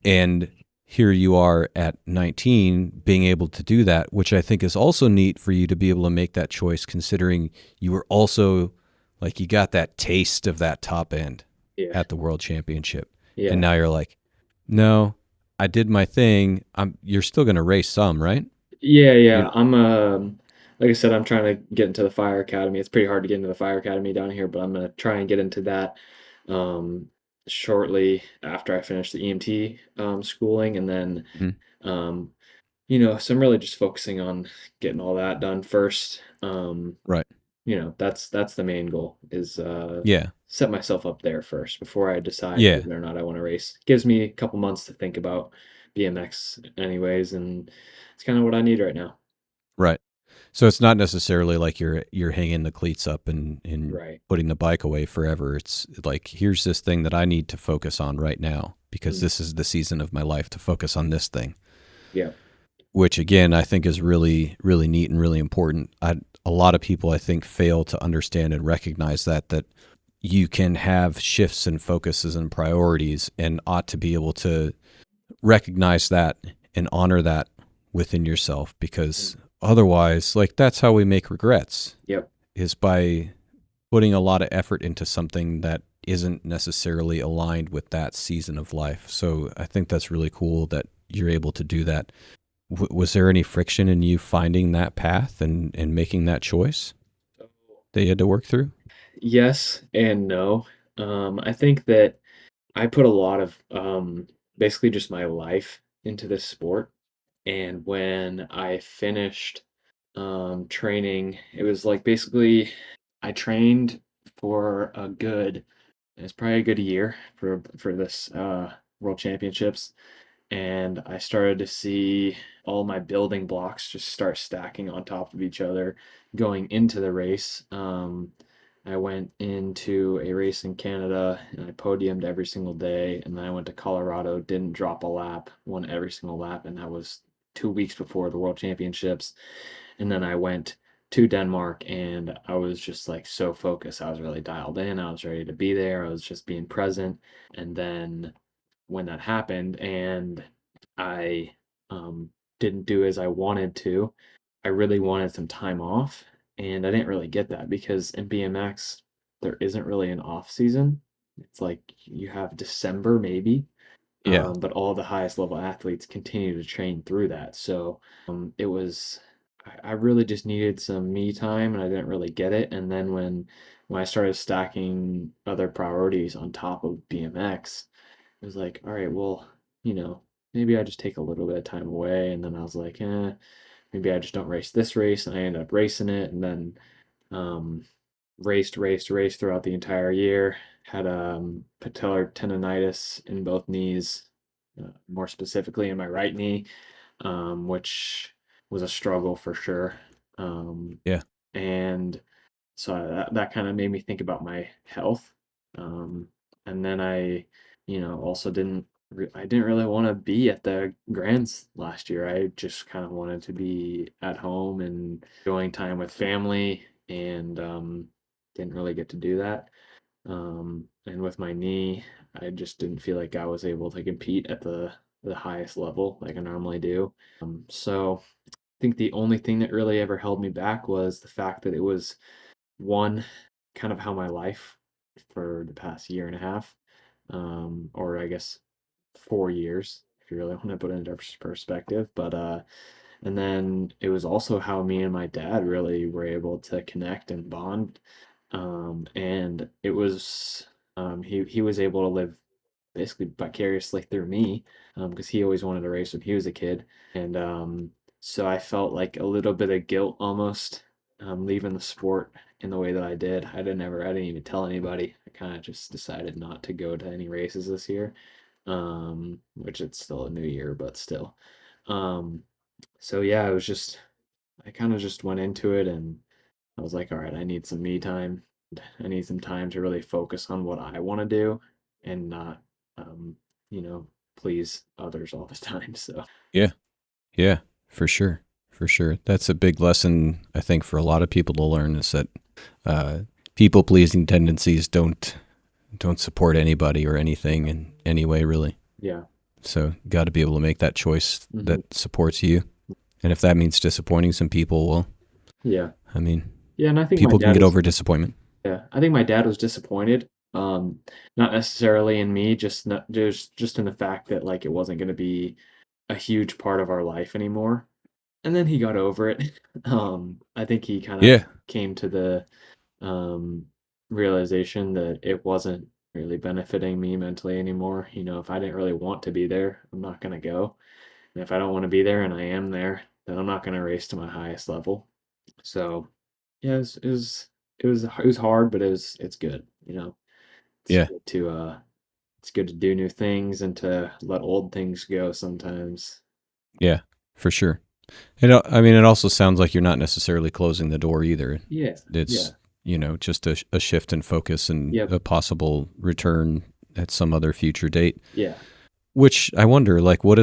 And here you are at 19 being able to do that, which I think is also neat for you to be able to make that choice, considering you were also like, you got that taste of that top end Yeah. at the world championship. And Yeah. now you're like, no, I did my thing. You're still going to race some, right? Yeah, You're yeah. I'm like I said, I'm trying to get into the fire academy. It's pretty hard to get into the fire academy down here, but I'm gonna try and get into that um shortly after I finish the EMT schooling, and then mhm, um so I'm really just focusing on getting all that done first. right. That's the main goal is Yeah. set myself up there first before I decide Yeah. whether or not I want to race. Gives me a couple months to think about BMX anyways, and it's kind of what I need right now. Right. So it's not necessarily like you're hanging the cleats up and Right. putting the bike away forever. It's like, here's this thing that I need to focus on right now because Mm. this is the season of my life to focus on this thing, Yeah. which again I think is really really neat and really important. A lot of people I think fail to understand and recognize that you can have shifts and focuses and priorities and ought to be able to recognize that and honor that within yourself, Mm. because otherwise, like, that's how we make regrets, Yep. is by putting a lot of effort into something that isn't necessarily aligned with that season of life. So I think that's really cool that you're able to do that. Was there any friction in you finding that path and making that choice So, that you had to work through? yes and no. I think that I put a lot of basically just my life into this sport. And when I finished training, it was like basically I trained for it's probably a good year for this World Championships, and I started to see all my building blocks just start stacking on top of each other going into the race. I went into a race in Canada and I podiumed every single day. And then I went to Colorado, didn't drop a lap, won every single lap. And that was 2 weeks before the World Championships. And then I went to Denmark and I was just like so focused. I was really dialed in. I was ready to be there. I was just being present. And then when that happened and I didn't do as I wanted to, I really wanted some time off. And I didn't really get that because in BMX, there isn't really an off season. It's like you have December maybe, Yeah. but all the highest level athletes continue to train through that. So it was, I really just needed some me time and I didn't really get it. And then when I started stacking other priorities on top of BMX, it was like, all right, well, you know, maybe I just take a little bit of time away. And then I was like, maybe I just don't race this race. And I ended up racing it and then um, raced throughout the entire year. Had patellar tendonitis in both knees, more specifically in my right knee, which was a struggle for sure. Yeah. And so that kind of made me think about my health. And then also I didn't really want to be at the Grands last year. I just kind of wanted to be at home and enjoying time with family, and didn't really get to do that. And with my knee, I just didn't feel like I was able to compete at the highest level like I normally do. So I think the only thing that really ever held me back was the fact that it was one, kind of how my life for the past year and a half, or I guess 4 years, if you really want to put it into perspective. But and then it was also how me and my dad really were able to connect and bond. And it was he was able to live basically vicariously through me, because he always wanted to race when he was a kid. And so I felt like a little bit of guilt almost, leaving the sport in the way that I did. I didn't even tell anybody. I kind of just decided not to go to any races this year, which it's still a new year, but still. Um, so yeah, I kind of just went into it and I was like, all right, I need some me time. I need some time to really focus on what I want to do and not, um, you know, please others all the time. So, Yeah. Yeah. For sure. For sure. That's a big lesson, I think, for a lot of people to learn is that uh, people pleasing tendencies don't support anybody or anything in any way, really. yeah. So, got to be able to make that choice Hmm. that supports you. And if that means disappointing some people, well, Yeah. I mean, Yeah. And I think my people can dad get was, over disappointment. yeah, I think my dad was disappointed. Not necessarily in me, just not just in the fact that like it wasn't going to be a huge part of our life anymore. And then he got over it. I think he kind of Yeah. came to the um, realization that it wasn't really benefiting me mentally anymore. If I didn't really want to be there, I'm not going to go. And if I don't want to be there and I am there, then I'm not going to race to my highest level. So, yeah, it was hard, but it's good. It's Yeah. good to it's good to do new things and to let old things go sometimes. Yeah. For sure. I mean, it also sounds like you're not necessarily closing the door either. Yeah, yeah, It's, just a shift in focus and yep, a possible return at some other future date. yeah. Which I wonder, like, what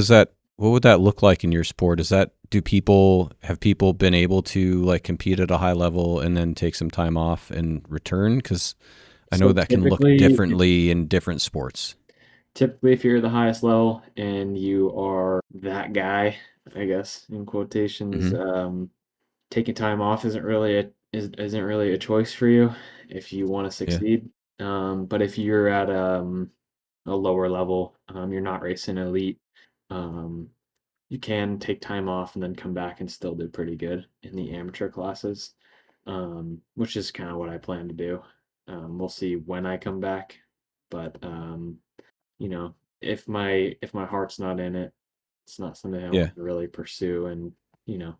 would that look like in your sport? Have people been able to like compete at a high level and then take some time off and return? Because I know So that can look differently in different sports. typically if you're the highest level and you are that guy, I guess in quotations, Hmm. taking time off isn't really a choice for you if you want to Yeah. succeed. But if you're at a lower level, you're not racing elite, um, you can take time off and then come back and still do pretty good in the amateur classes, which is kind of what I plan to do. We'll see when I come back, but if my heart's not in it, it's not something I want Yeah. to really pursue. And you know,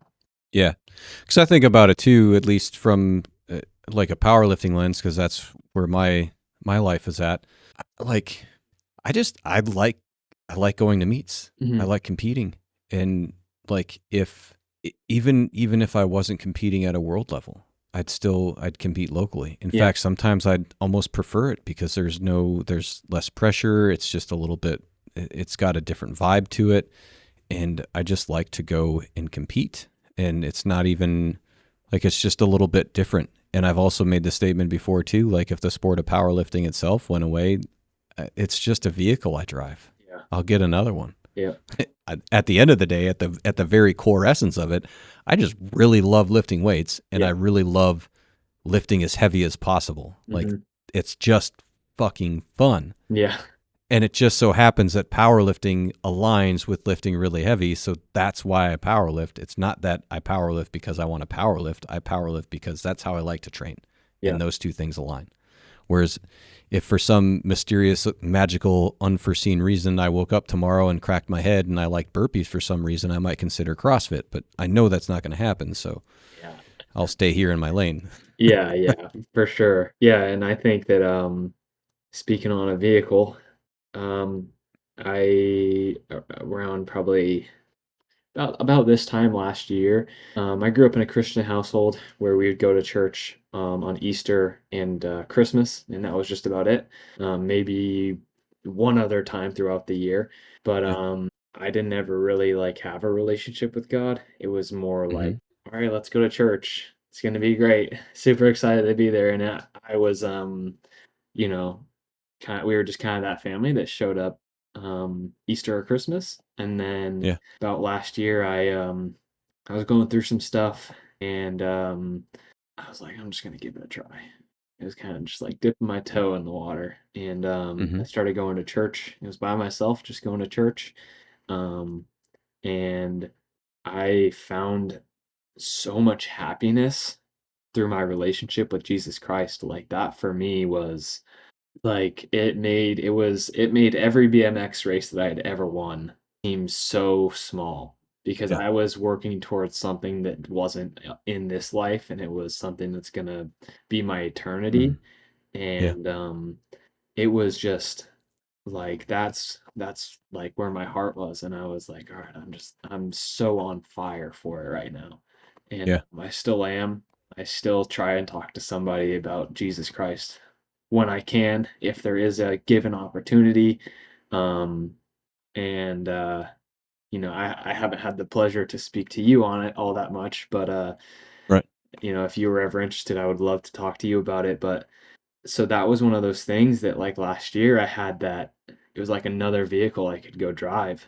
Yeah. Because I think about it too, at least from like a powerlifting lens, because that's where my life is at. Like, I like going to meets. I mhm, like competing, and like if even if I wasn't competing at a world level, I'd compete locally. In Yeah. fact, sometimes I'd almost prefer it because there's less pressure. It's just a little bit, it's got a different vibe to it. And I just like to go and compete. And it's not even like, it's just a little bit different. And I've also made the statement before too, like if the sport of powerlifting itself went away, it's just a vehicle I drive. Yeah. I'll get another one. Yeah. At the end of the day, at the very core essence of it, I just really love lifting weights, and I Yeah. really love lifting as heavy as possible. Like Hmm. it's just fucking fun. Yeah. And it just so happens that powerlifting aligns with lifting really heavy, so that's why I powerlift. It's not that I powerlift because I want to powerlift. I powerlift because that's how I like to train, Yeah. and those two things align. Whereas if for some mysterious, magical, unforeseen reason I woke up tomorrow and cracked my head and I liked burpees for some reason, I might consider CrossFit, but I know that's not going to happen, so Yeah. I'll stay here in my lane. Yeah. Yeah. For sure. Yeah. And I think that speaking on a vehicle, um, around probably about this time last year, I grew up in a Christian household where we would go to church on Easter and Christmas, and that was just about it. Maybe one other time throughout the year, but Yeah. I didn't ever really like have a relationship with God. It was more Mm-hmm. like, all right, let's go to church. It's gonna be great. Super excited to be there, and I was you know, we were just kind of that family that showed up Easter or Christmas. And then Yeah. about last year I was going through some stuff and I was like, I'm just gonna give it a try. It was kind of just like dipping my toe in the water. And Mm-hmm. I started going to church. It was by myself, just going to church. Um and I found so much happiness through my relationship with Jesus Christ. Like that for me was like, it made every BMX race that I had ever won seem so small because Yeah. I was working towards something that wasn't in this life, and it was something that's gonna be my Mm-hmm. eternity, Yeah. and, it was just like, that's, like, where my heart was, and I was like, "Alright, I'm so on fire for it right now," and Yeah. I still am. I still try and talk to somebody about Jesus Christ when I can, if there is a given opportunity. Um, and I haven't had the pleasure to speak to you on it all that much, but Right. if you were ever interested, I would love to talk to you about it. But so that was one of those things that like last year I had that it was like another vehicle I could go drive.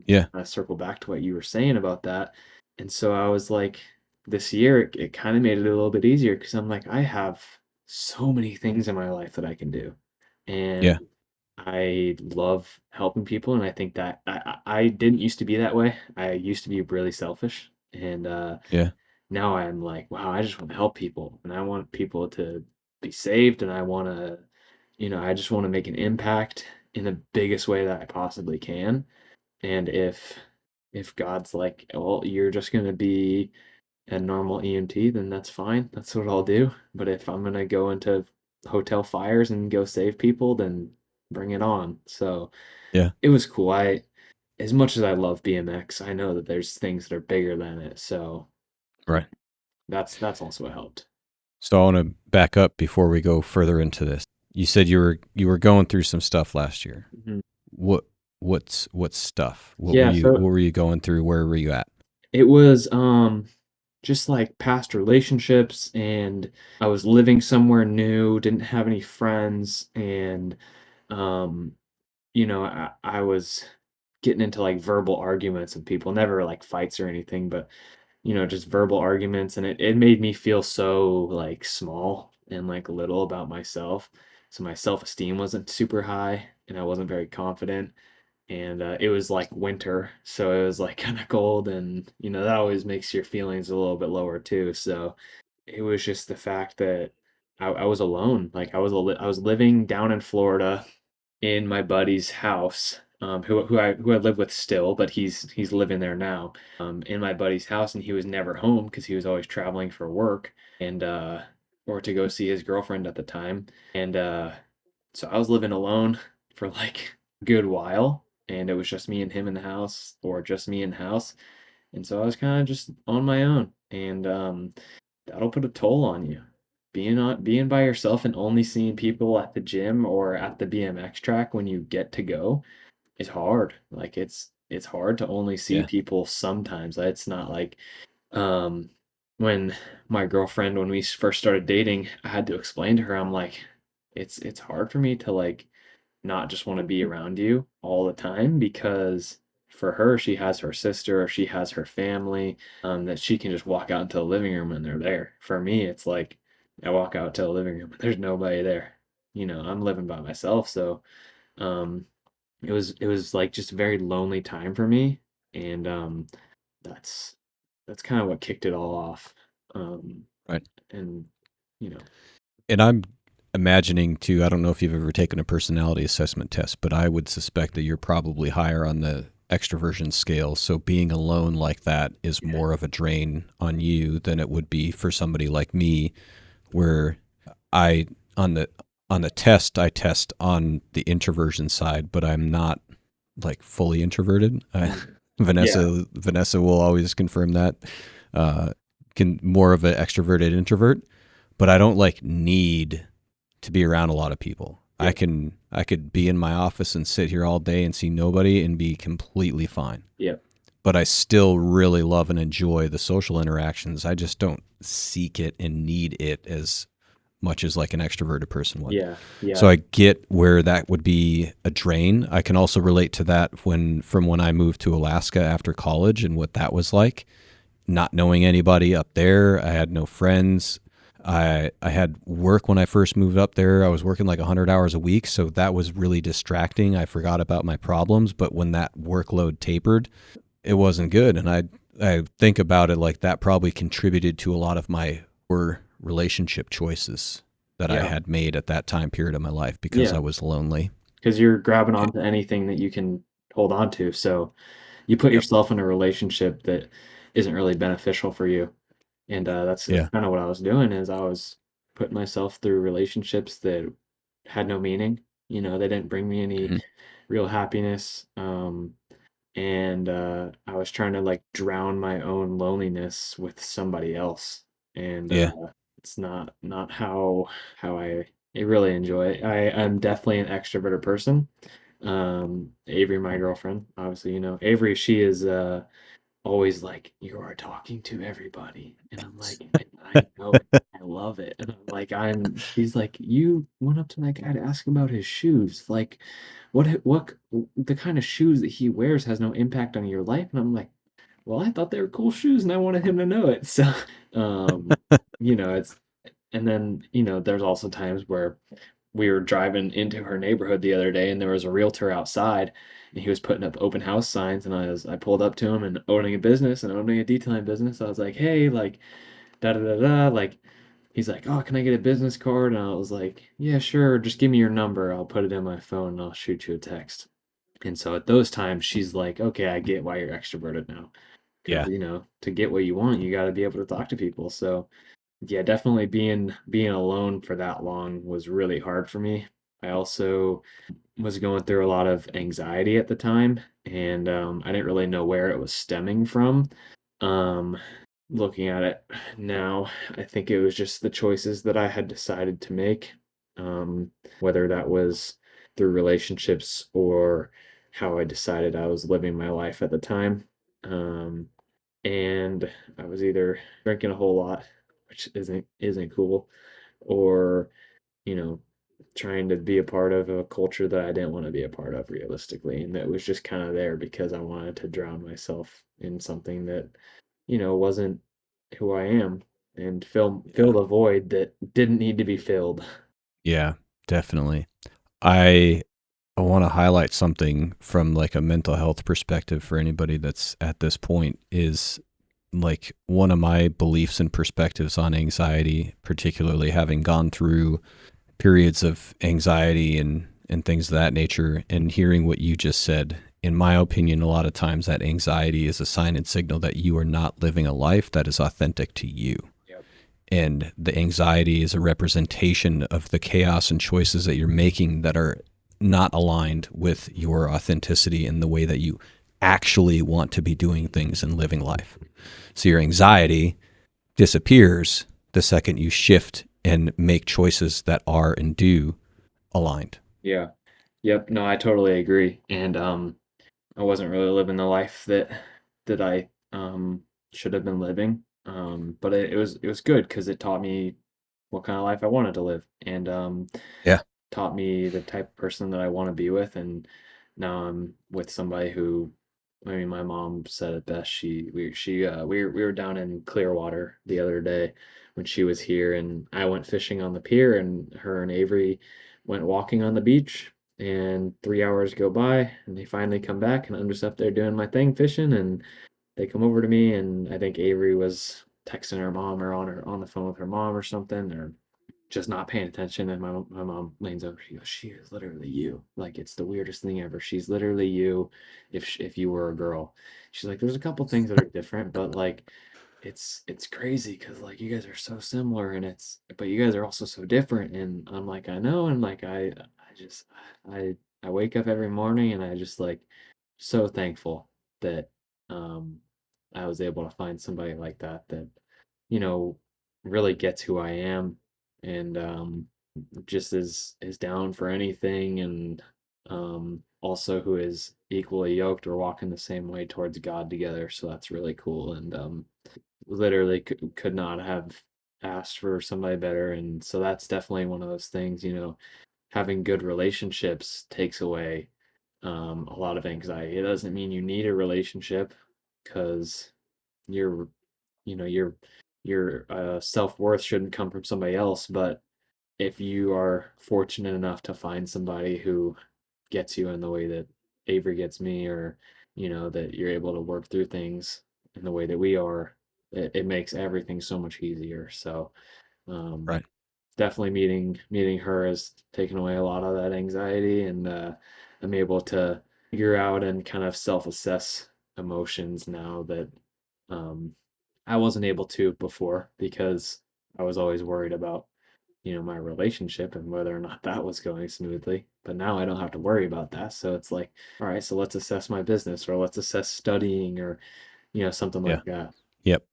Yeah. I circle back to what you were saying about that. And so I was like, this year it kind of made it a little bit easier because I'm like, I have so many things in my life that I can do. And Yeah. I love helping people. And I think that I didn't used to be that way. I used to be really selfish. And Yeah. now I'm like, wow, I just want to help people and I want people to be saved and I want to, I just want to make an impact in the biggest way that I possibly can. And if God's like, well, you're just going to be a normal EMT, then that's fine. That's what I'll do. But if I'm going to go into hotel fires and go save people, then bring it on. So Yeah. it was cool. As much as I love BMX, I know that there's things that are bigger than it. So Right. that's also helped. So I want to back up before we go further into this. You said you were going through some stuff last year. Mhm. What what stuff? Yeah, What so were you going through? Where were you at? it was just like past relationships, and I was living somewhere new, didn't have any friends, and um I was getting into like verbal arguments with people, never like fights or anything, but just verbal arguments, and it made me feel so like small and like little about myself. So my self-esteem wasn't super high and I wasn't very confident. And it was like winter, so it was like kind of cold, and that always makes your feelings a little bit lower too. So it was just the fact that I was alone. Like I was living down in Florida in my buddy's house, who I live with still, but he's living there now. In my buddy's house, and he was never home because he was always traveling for work and or to go see his girlfriend at the time. And so I was living alone for like a good while, and it was just me and him in the house, or just me in the house. And so I was kind of just on my own. And that'll put a toll on you. Being by yourself and only seeing people at the gym or at the BMX track when you get to go is hard. Like it's hard to only see Yeah. people sometimes. It's not like um when my girlfriend, when we first started dating, I had to explain to her, I'm like, it's hard for me to like not just want to be around you all the time, because for her, she has her sister or she has her family, that she can just walk out into the living room and they're there. For me, it's like I walk out to the living room and there's nobody there. I'm living by myself, so um, it was like just a very lonely time for me, and that's that's kind of what kicked it all off. Um, Right. and you know, And I'm imagining too, I don't know if you've ever taken a personality assessment test, but I would suspect that you're probably higher on the extroversion scale. So being alone like that is yeah, more of a drain on you than it would be for somebody like me, where I on the test I test on the introversion side, but I'm not like fully introverted. mm, yeah, Vanessa will always confirm that. Uh, can more of an extroverted introvert, but I don't like need to be around a lot of people. yep, I could be in my office and sit here all day and see nobody and be completely fine. yep, But I still really love and enjoy the social interactions. I just don't seek it and need it as much as like an extroverted person would. yeah, So yeah, I get where that would be a drain. I can also relate to that from when I moved to Alaska after college and what that was like. Not knowing anybody up there, I had no friends. I had work when I first moved up there. I was working like 100 hours a week, so that was really distracting. I forgot about my problems, but when that workload tapered, it wasn't good. And I think about it like that probably contributed to a lot of my poor relationship choices that I yeah, had made at that time period of my life because I yeah. was lonely. Because you're grabbing Eh, onto anything that you can hold on to. So you put Yep. yourself in a relationship that isn't really beneficial for you. And that's Yeah. kind of what I was doing, is I was putting myself through relationships that had no meaning. They didn't bring me any Mhm. real happiness. And I was trying to like drown my own loneliness with somebody else. And Yeah. it's not how I really enjoy it. I'm definitely an extroverted person. Avery, my girlfriend, obviously, Avery, she is always like, you are talking to everybody. And I'm like, I know it. I love it. And I'm like, she's like, you went up to that guy to ask him about his shoes. Like, what, the kind of shoes that he wears has no impact on your life. And I'm like, well, I thought they were cool shoes and I wanted him to know it. So, um, it's, and then, there's also times where we were driving into her neighborhood the other day and there was a realtor outside and he was putting up open house signs, and I pulled up to him, and owning a business and owning a detailing business. I was like, "Hey, like da da da da," like he's like, "Oh, can I get a business card?" And I was like, "Yeah, sure. Just give me your number. I'll put it in my phone and I'll shoot you a text." And so at those times she's like, "Okay, I get why you're extroverted now." Because, Yeah. to get what you want, you got to be able to talk to people. So, yeah, definitely being alone for that long was really hard for me. I also was going through a lot of anxiety at the time, and I didn't really know where it was stemming from. Um, Looking at it now, I think it was just the choices that I had decided to make, whether that was through relationships or how I decided I was living my life at the time. Um, and I was either drinking a whole lot, which isn't cool, or you know, trying to be a part of a culture that I didn't want to be a part of realistically. And that was just kind of there because I wanted to drown myself in something that, wasn't who I am, and fill Yeah. the void that didn't need to be filled. Yeah. Definitely. I I want to highlight something from like a mental health perspective for anybody that's at this point is like one of my beliefs and perspectives on anxiety, particularly having gone through periods of anxiety and things of that nature, and hearing what you just said. In my opinion, a lot of times that anxiety is a sign and signal that you are not living a life that is authentic to you. Yep. And the anxiety is a representation of the chaos and choices that you're making that are not aligned with your authenticity and the way that you actually want to be doing things and living life. So your anxiety disappears the second you shift and make choices that are and do aligned. Yeah. Yep. No, I totally agree. And I wasn't really living the life that I should have been living. But it was good because it taught me what kind of life I wanted to live, and Yeah. taught me the type of person that I want to be with. And now I'm with somebody who, I mean, my mom said it best. We were down in Clearwater the other day when she was here, and I went fishing on the pier, and her and Avery went walking on the beach. And 3 hours go by, and they finally come back, and I'm just up there doing my thing fishing, and they come over to me, and I think Avery was texting her mom or on the phone with her mom or something, or just not paying attention. And my mom leans over. She goes, "She is literally you. Like, it's the weirdest thing ever. She's literally you. If you were a girl." She's like, "There's a couple things that are different, but like, it's crazy because like you guys are so similar, and but you guys are also so different." And I'm like, "I know." And like I just I wake up every morning, and I just like so thankful that um I was able to find somebody like that you know really gets who I am, and just is down for anything, and also who is equally yoked or walking the same way towards God together. So that's really cool, and literally could not have asked for somebody better. And so that's definitely one of those things, having good relationships takes away a lot of anxiety. It doesn't mean you need a relationship, because your your self-worth shouldn't come from somebody else. But if you are fortunate enough to find somebody who gets you in the way that Avery gets me, or that you're able to work through things in the way that we are, it makes everything so much easier. So um, Right. definitely meeting her has taken away a lot of that anxiety, and I'm able to figure out and kind of self-assess emotions now that um, I wasn't able to before, because I was always worried about my relationship and whether or not that was going smoothly. But now I don't have to worry about that. So it's like, all right, so let's assess my business, or let's assess studying, or something Yeah. like that. Yep.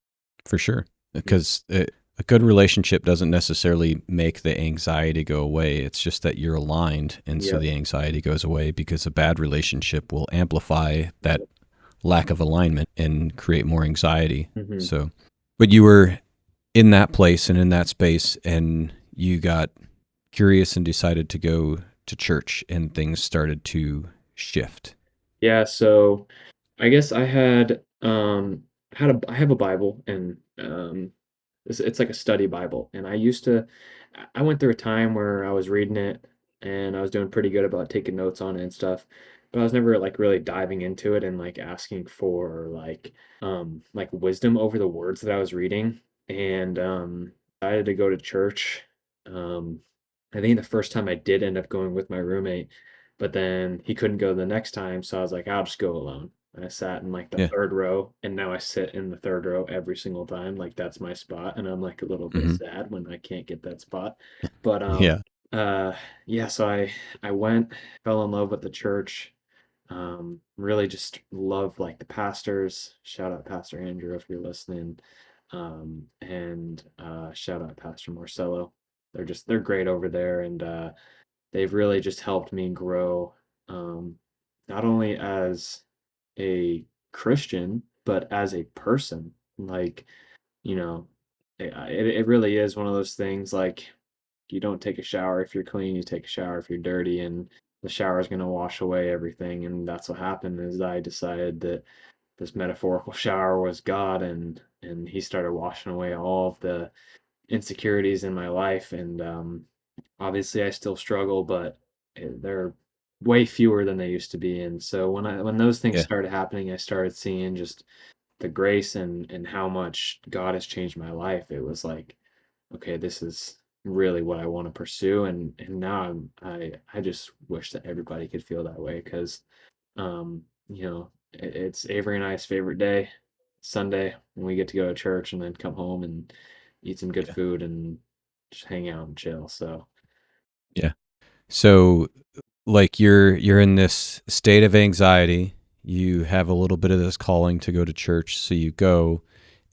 For sure. Yeah. Because a good relationship doesn't necessarily make the anxiety go away. It's just that you're aligned. And so Yep. the anxiety goes away, because a bad relationship will amplify that Yep. lack of alignment and create more anxiety. Hmm. So, but you were in that place and in that space, and you got curious and decided to go to church, and things started to shift. Yeah. So I guess I have a Bible, and it's like a study Bible. And I went through a time where I was reading it, and I was doing pretty good about taking notes on it and stuff, but I was never like really diving into it and like asking for like wisdom over the words that I was reading. And I had to go to church. um I think the first time I did end up going with my roommate, but then he couldn't go the next time, so I was like, I'll just go alone. And I sat in like the Yeah. third row, and now I sit in the third row every single time. Like, that's my spot, and I'm like a little bit Hmm. sad when I can't get that spot. But Yeah. uh yeah, so I went, fell in love with the church. Really just love like the pastors. Shout out Pastor Andrew if you're listening. And shout out Pastor Marcelo. They're great over there, and they've really just helped me grow, um, not only as a Christian, but as a person. Like, you know, it really is one of those things. Like, you don't take a shower if you're clean, you take a shower if you're dirty, and the shower is going to wash away everything. And that's what happened, is I decided that this metaphorical shower was God, and he started washing away all of the insecurities in my life. And obviously I still struggle, but they're way fewer than they used to be. And so when those things Yeah. started happening, I started seeing just the grace and how much God has changed my life. It was like, okay, this is really what I want to pursue. And now I just wish that everybody could feel that way, because it's Avery and I's favorite day, Sunday, when we get to go to church and then come home and eat some good Yeah. food and just hang out and chill. So Yeah. So, like, you're in this state of anxiety. You have a little bit of this calling to go to church, so you go,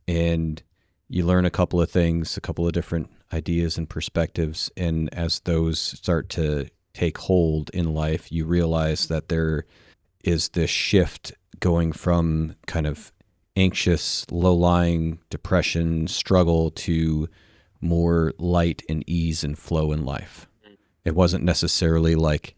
and you learn a couple of things, a couple of different ideas and perspectives. And as those start to take hold in life, you realize that there is this shift going from kind of anxious, low-lying depression, struggle to more light and ease and flow in life. It wasn't necessarily like,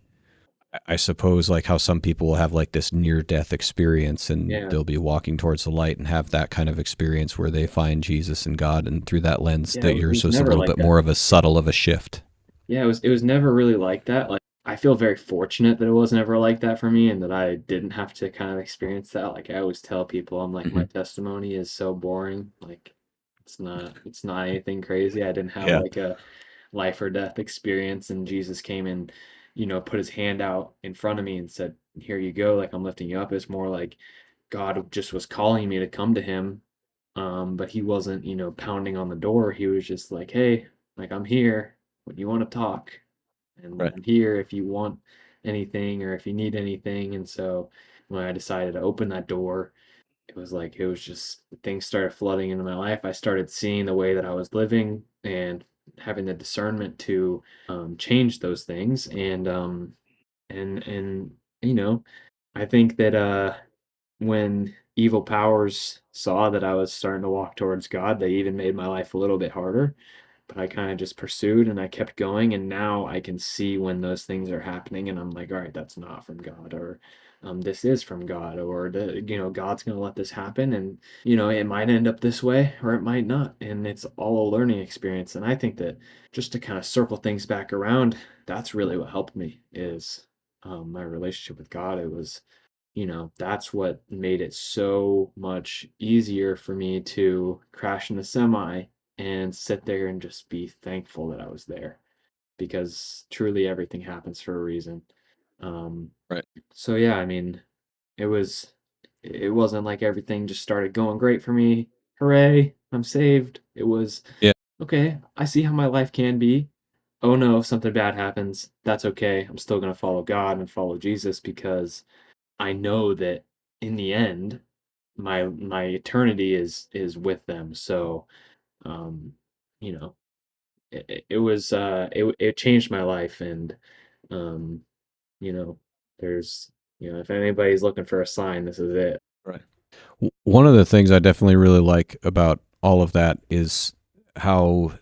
I suppose, like how some people will have like this near death experience and Yeah. they'll be walking towards the light and have that kind of experience where they find Jesus and God. And through that lens, Yeah, that it yours was was a never little like bit that. more of a subtle of a shift. Yeah, it was never really like that. Like I feel very fortunate that it was never like that for me and that I didn't have to kind of experience that. Like I always tell people, I'm like, my Mm-hmm. testimony is so boring. Like it's not anything crazy. I didn't have Yeah. like a life or death experience and Jesus came and, put his hand out in front of me and said, "Here you go, like I'm lifting you up." It's more like God just was calling me to come to him. But he wasn't, pounding on the door. He was just like, "Hey, like I'm here when you want to talk, and Right. I'm here if you want anything or if you need anything." And so when I decided to open that door, it was just things started flooding into my life. I started seeing the way that I was living and having the discernment to change those things. And you know, I think that when evil powers saw that I was starting to walk towards God, they even made my life a little bit harder. But I kind of just pursued and I kept going. And now I can see when those things are happening. And I'm like, all right, that's not from God, or this is from God, or God's going to let this happen. And, it might end up this way or it might not. And it's all a learning experience. And I think that just to kind of circle things back around, that's really what helped me is my relationship with God. It was that's what made it so much easier for me to crash in the semi and sit there and just be thankful that I was there because truly everything happens for a reason. Um, Right. so yeah, I mean, it wasn't like everything just started going great for me. Hooray, I'm saved. It was Yeah. okay, I see how my life can be. Oh no, if something bad happens, that's okay. I'm still going to follow God and follow Jesus because I know that in the end, my eternity is with them. So, um, you know, it changed my life, and um, you know, there's if anybody's looking for a sign, this is it. Right. One of the things I definitely really like about all of that is how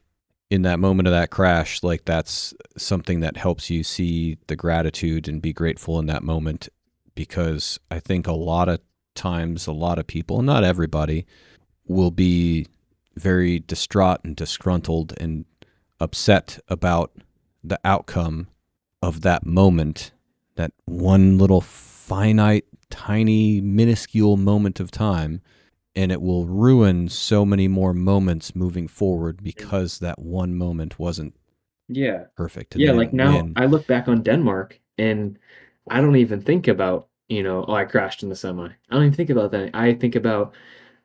in that moment of that crash, like that's something that helps you see the gratitude and be grateful in that moment. Because I think a lot of times, a lot of people, not everybody, will be very distraught and disgruntled and upset about the outcome of that moment, that one little finite, tiny, minuscule moment of time, and it will ruin so many more moments moving forward Mm. because that one moment wasn't Yeah. perfect and Yeah, they like didn't now win. I look back on Denmark and I don't even think about, oh, I crashed in the semi. I don't even think about that. I think about,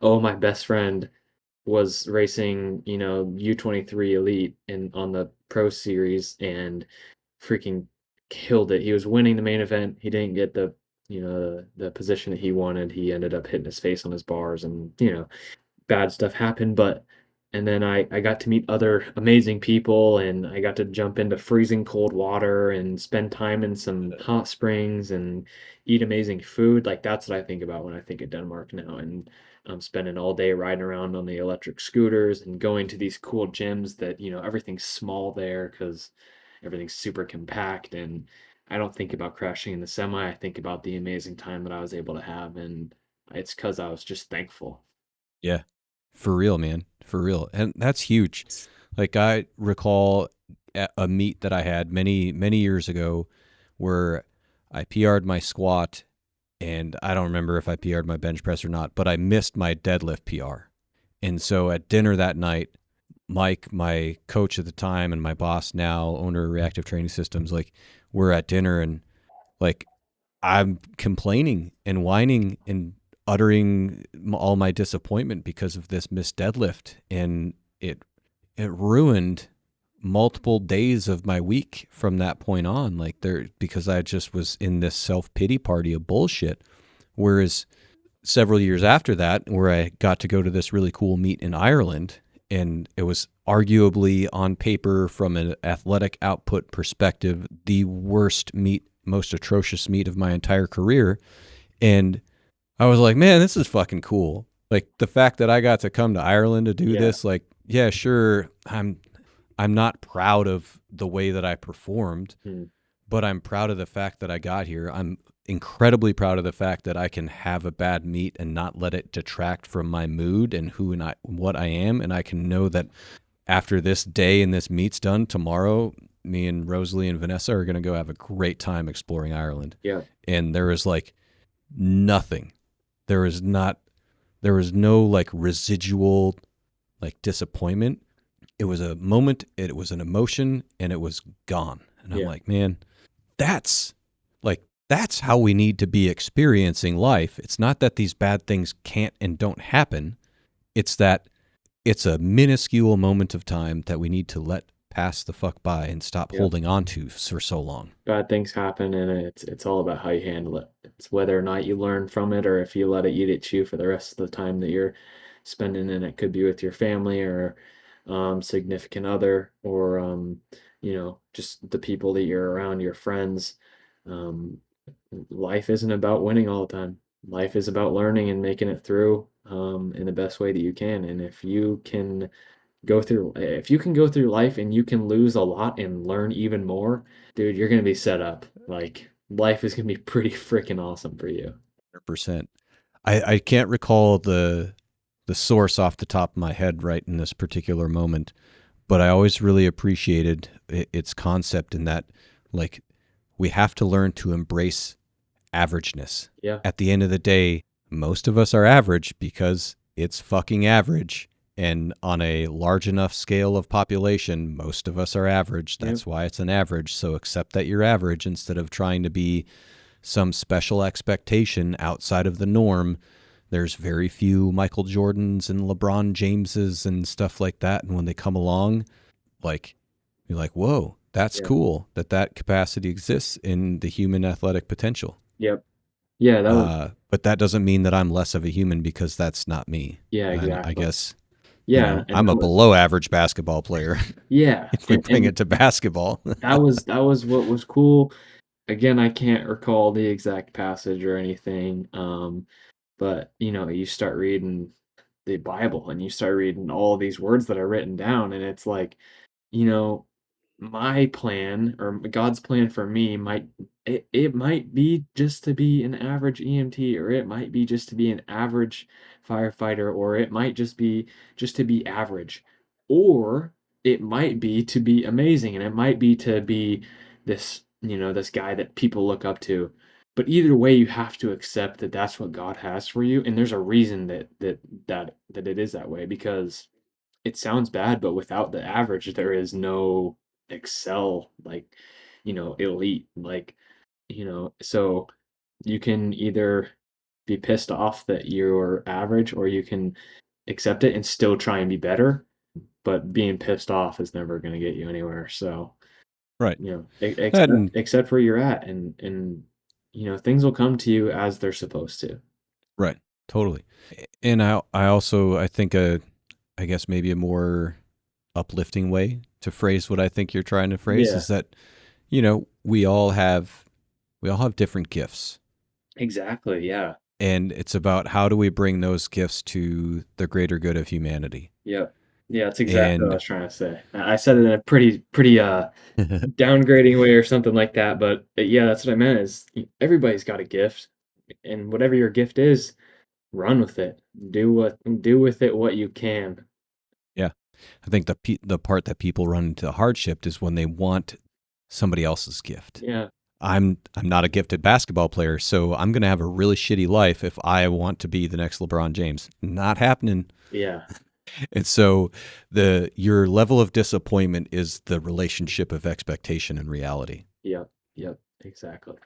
oh, my best friend was racing, U23 Elite and on the Pro Series and freaking killed it. He was winning the main event. He didn't get the position that he wanted. He ended up hitting his face on his bars and, bad stuff happened, but and then I got to meet other amazing people and I got to jump into freezing cold water and spend time in some hot springs and eat amazing food. Like that's what I think about when I think of Denmark now. And I'm spending all day riding around on the electric scooters and going to these cool gyms that, everything's small there because everything's super compact. And I don't think about crashing in the semi. I think about the amazing time that I was able to have. And it's because I was just thankful. Yeah. For real, man. For real. And that's huge. Like I recall a meet that I had many, many years ago where I PR'd my squat and I don't remember if I PR'd my bench press or not, but I missed my deadlift PR. And so at dinner that night, Mike, my coach at the time and my boss now, owner of Reactive Training Systems, like we're at dinner and like I'm complaining and whining and uttering all my disappointment because of this missed deadlift, and it ruined multiple days of my week from that point on. Like there, because I just was in this self pity party of bullshit. Whereas several years after that, where I got to go to this really cool meet in Ireland, and it was arguably on paper from an athletic output perspective the worst meet, most atrocious meet of my entire career. And I was like, man, this is fucking cool. Like the fact that I got to come to Ireland to do Yeah. this, like, yeah, sure, I'm not proud of the way that I performed, Mm. but I'm proud of the fact that I got here. I'm incredibly proud of the fact that I can have a bad meet and not let it detract from my mood and who and what I am. And I can know that after this day and this meet's done, tomorrow, me and Rosalie and Vanessa are going to go have a great time exploring Ireland. Yeah. And there is like nothing. There is not, there was no like residual like disappointment. It was a moment, it was an emotion, and it was gone. And I'm Yeah. like, man, that's that's how we need to be experiencing life. It's not that these bad things can't and don't happen. It's that it's a minuscule moment of time that we need to let pass the fuck by and stop Yeah. holding on to for so long. Bad things happen, and it's all about how you handle it. It's whether or not you learn from it, or if you let it eat at you for the rest of the time that you're spending in it. Could be with your family or significant other, or just the people that you're around, your friends. Um, Life isn't about winning all the time. Life is about learning and making it through in the best way that you can. And if you can go through life and you can lose a lot and learn even more, dude, you're gonna be set up. Like life is gonna be pretty freaking awesome for you. 100%. I can't recall the source off the top of my head right in this particular moment, but I always really appreciated its concept in that, like, we have to learn to embrace averageness. Yeah. At the end of the day, most of us are average because it's fucking average. And on a large enough scale of population, most of us are average. That's why it's an average. So accept that you're average instead of trying to be some special expectation outside of the norm. There's very few Michael Jordans and LeBron Jameses and stuff like that. And when they come along, like, you're like, whoa, that's cool that capacity exists in the human athletic potential. Yep. Yeah, that was But that doesn't mean that I'm less of a human because that's not me. yeah, And I exactly. guess, Yeah, and I'm that a was below average basketball player yeah, if we bring and it to basketball. that was what was cool. Again, I can't recall the exact passage or anything. But you start reading the Bible and you start reading all these words that are written down, and it's like, you know, my plan or God's plan for me it might be just to be an average EMT, or it might be just to be an average firefighter, or it might just be just to be average, or it might be to be amazing, and it might be to be this guy that people look up to. But either way, you have to accept that that's what God has for you, and there's a reason that it is that way, because it sounds bad, but without the average, there is no excel, like, elite, like, so you can either be pissed off that you're average, or you can accept it and still try and be better, but being pissed off is never going to get you anywhere. So, Right. accept And accept where you're at, and things will come to you as they're supposed to. right. Totally. And I also, I think I guess maybe a more uplifting way to phrase what I think you're trying to phrase Yeah, is that, we all have different gifts. exactly. Yeah. And it's about how do we bring those gifts to the greater good of humanity. Yep. Yeah, that's exactly what I And was trying to say. I said it in a pretty downgrading way or something like that, but yeah, that's what I meant is everybody's got a gift, and whatever your gift is, run with it. Do with it what you can. yeah, I think the part that people run into hardship is when they want somebody else's gift. Yeah. I'm not a gifted basketball player, so I'm going to have a really shitty life if I want to be the next LeBron James. Not happening. Yeah. And so your level of disappointment is the relationship of expectation and reality. Yep. Yep. Exactly.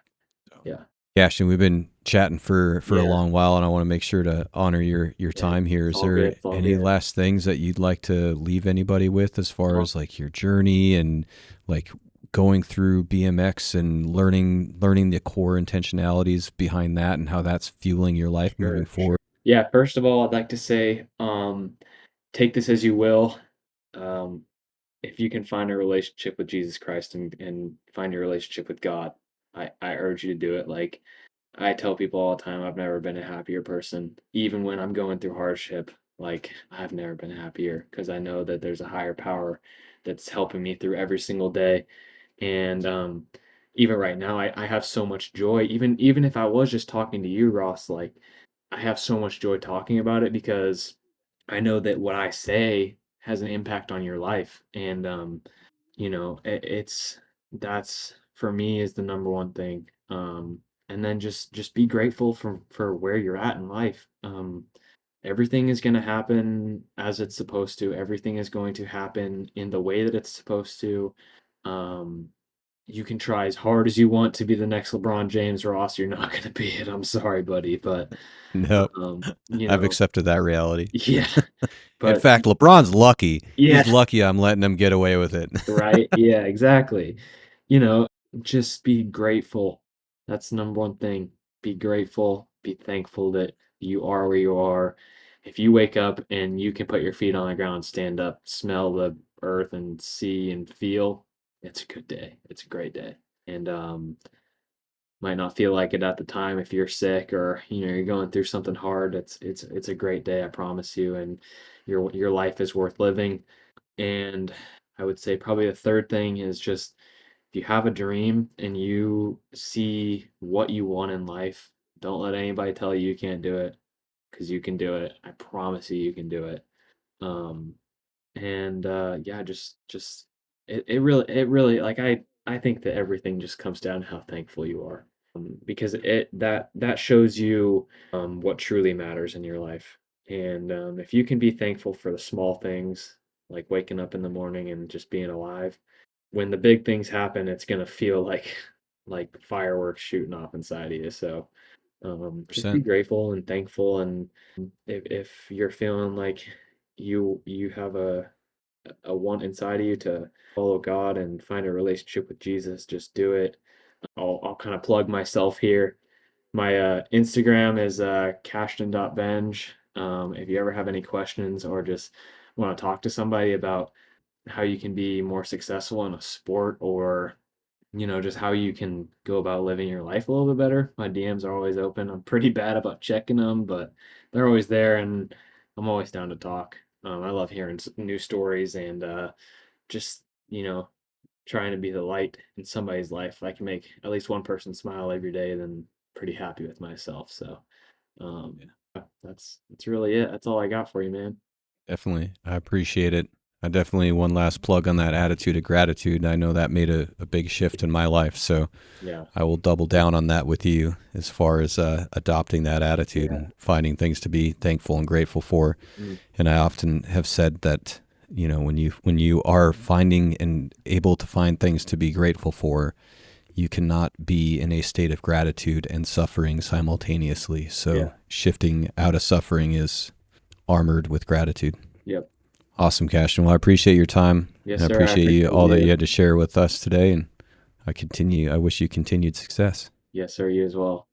So, Yeah. yeah, Ashton, we've been chatting for a Yeah. long while, and I want to make sure to honor your Yeah. time here. It's Is all good. there It's all any good. last things that you'd like to leave anybody with as far as like your journey and like going through BMX and learning the core intentionalities behind that and how that's fueling your life moving Sure. forward? Yeah, first of all, I'd like to say, take this as you will. Um, if you can find a relationship with Jesus Christ and find your relationship with God, I urge you to do it. Like I tell people all the time, I've never been a happier person. Even when I'm going through hardship, like I've never been happier because I know that there's a higher power that's helping me through every single day. And even right now, I have so much joy. Even if I was just talking to you, Ross, like I have so much joy talking about it because I know that what I say has an impact on your life. And it's that's for me is the number one thing. And then just be grateful for where you're at in life. Everything is going to happen as it's supposed to. Everything is going to happen in the way that it's supposed to. Um, you can try as hard as you want to be the next LeBron James, Ross. You're not going to be it. I'm sorry, buddy, but Nope. you I've know, accepted that reality. yeah, In but fact, LeBron's lucky. yeah, He's lucky I'm letting him get away with it. right, yeah, exactly. You know, just be grateful. That's the number one thing. Be grateful. Be thankful that you are where you are. If you wake up and you can put your feet on the ground, stand up, smell the earth and see and feel, it's a good day. It's a great day. And might not feel like it at the time if you're sick or you're going through something hard. It's a great day, I promise you, and your life is worth living. And I would say probably the third thing is just if you have a dream and you see what you want in life, don't let anybody tell you you can't do it because you can do it. I promise you, you can do it. Um, and yeah, just it really like I think that everything just comes down to how thankful you are, because that shows you what truly matters in your life. And if you can be thankful for the small things like waking up in the morning and just being alive, when the big things happen, it's gonna feel like fireworks shooting off inside of you. So just be 100%. grateful and thankful. And if you're feeling like you have a want inside of you to follow God and find a relationship with Jesus, just do it. I'll kind of plug myself here. My Instagram is Cashton.Benge. If you ever have any questions or just want to talk to somebody about how you can be more successful in a sport, or just how you can go about living your life a little bit better, my DMs are always open. I'm pretty bad about checking them, but they're always there, and I'm always down to talk. I love hearing new stories and just trying to be the light in somebody's life. If I can make at least one person smile every day, then pretty happy with myself. So um, Yeah, that's really it. That's all I got for you, man. definitely. I appreciate it. I definitely, one last plug on that attitude of gratitude. I know that made a big shift in my life. So Yeah, I will double down on that with you as far as adopting that attitude yeah, and finding things to be thankful and grateful for. mm, And I often have said that, when you are finding and able to find things to be grateful for, you cannot be in a state of gratitude and suffering simultaneously. So yeah, shifting out of suffering is armored with gratitude. yep. Awesome, Cashton. Well, I appreciate your time, Yes, and I sir. I appreciate you appreciate all that you you. had to share with us today. And I wish you continued success. Yes, sir. You as well.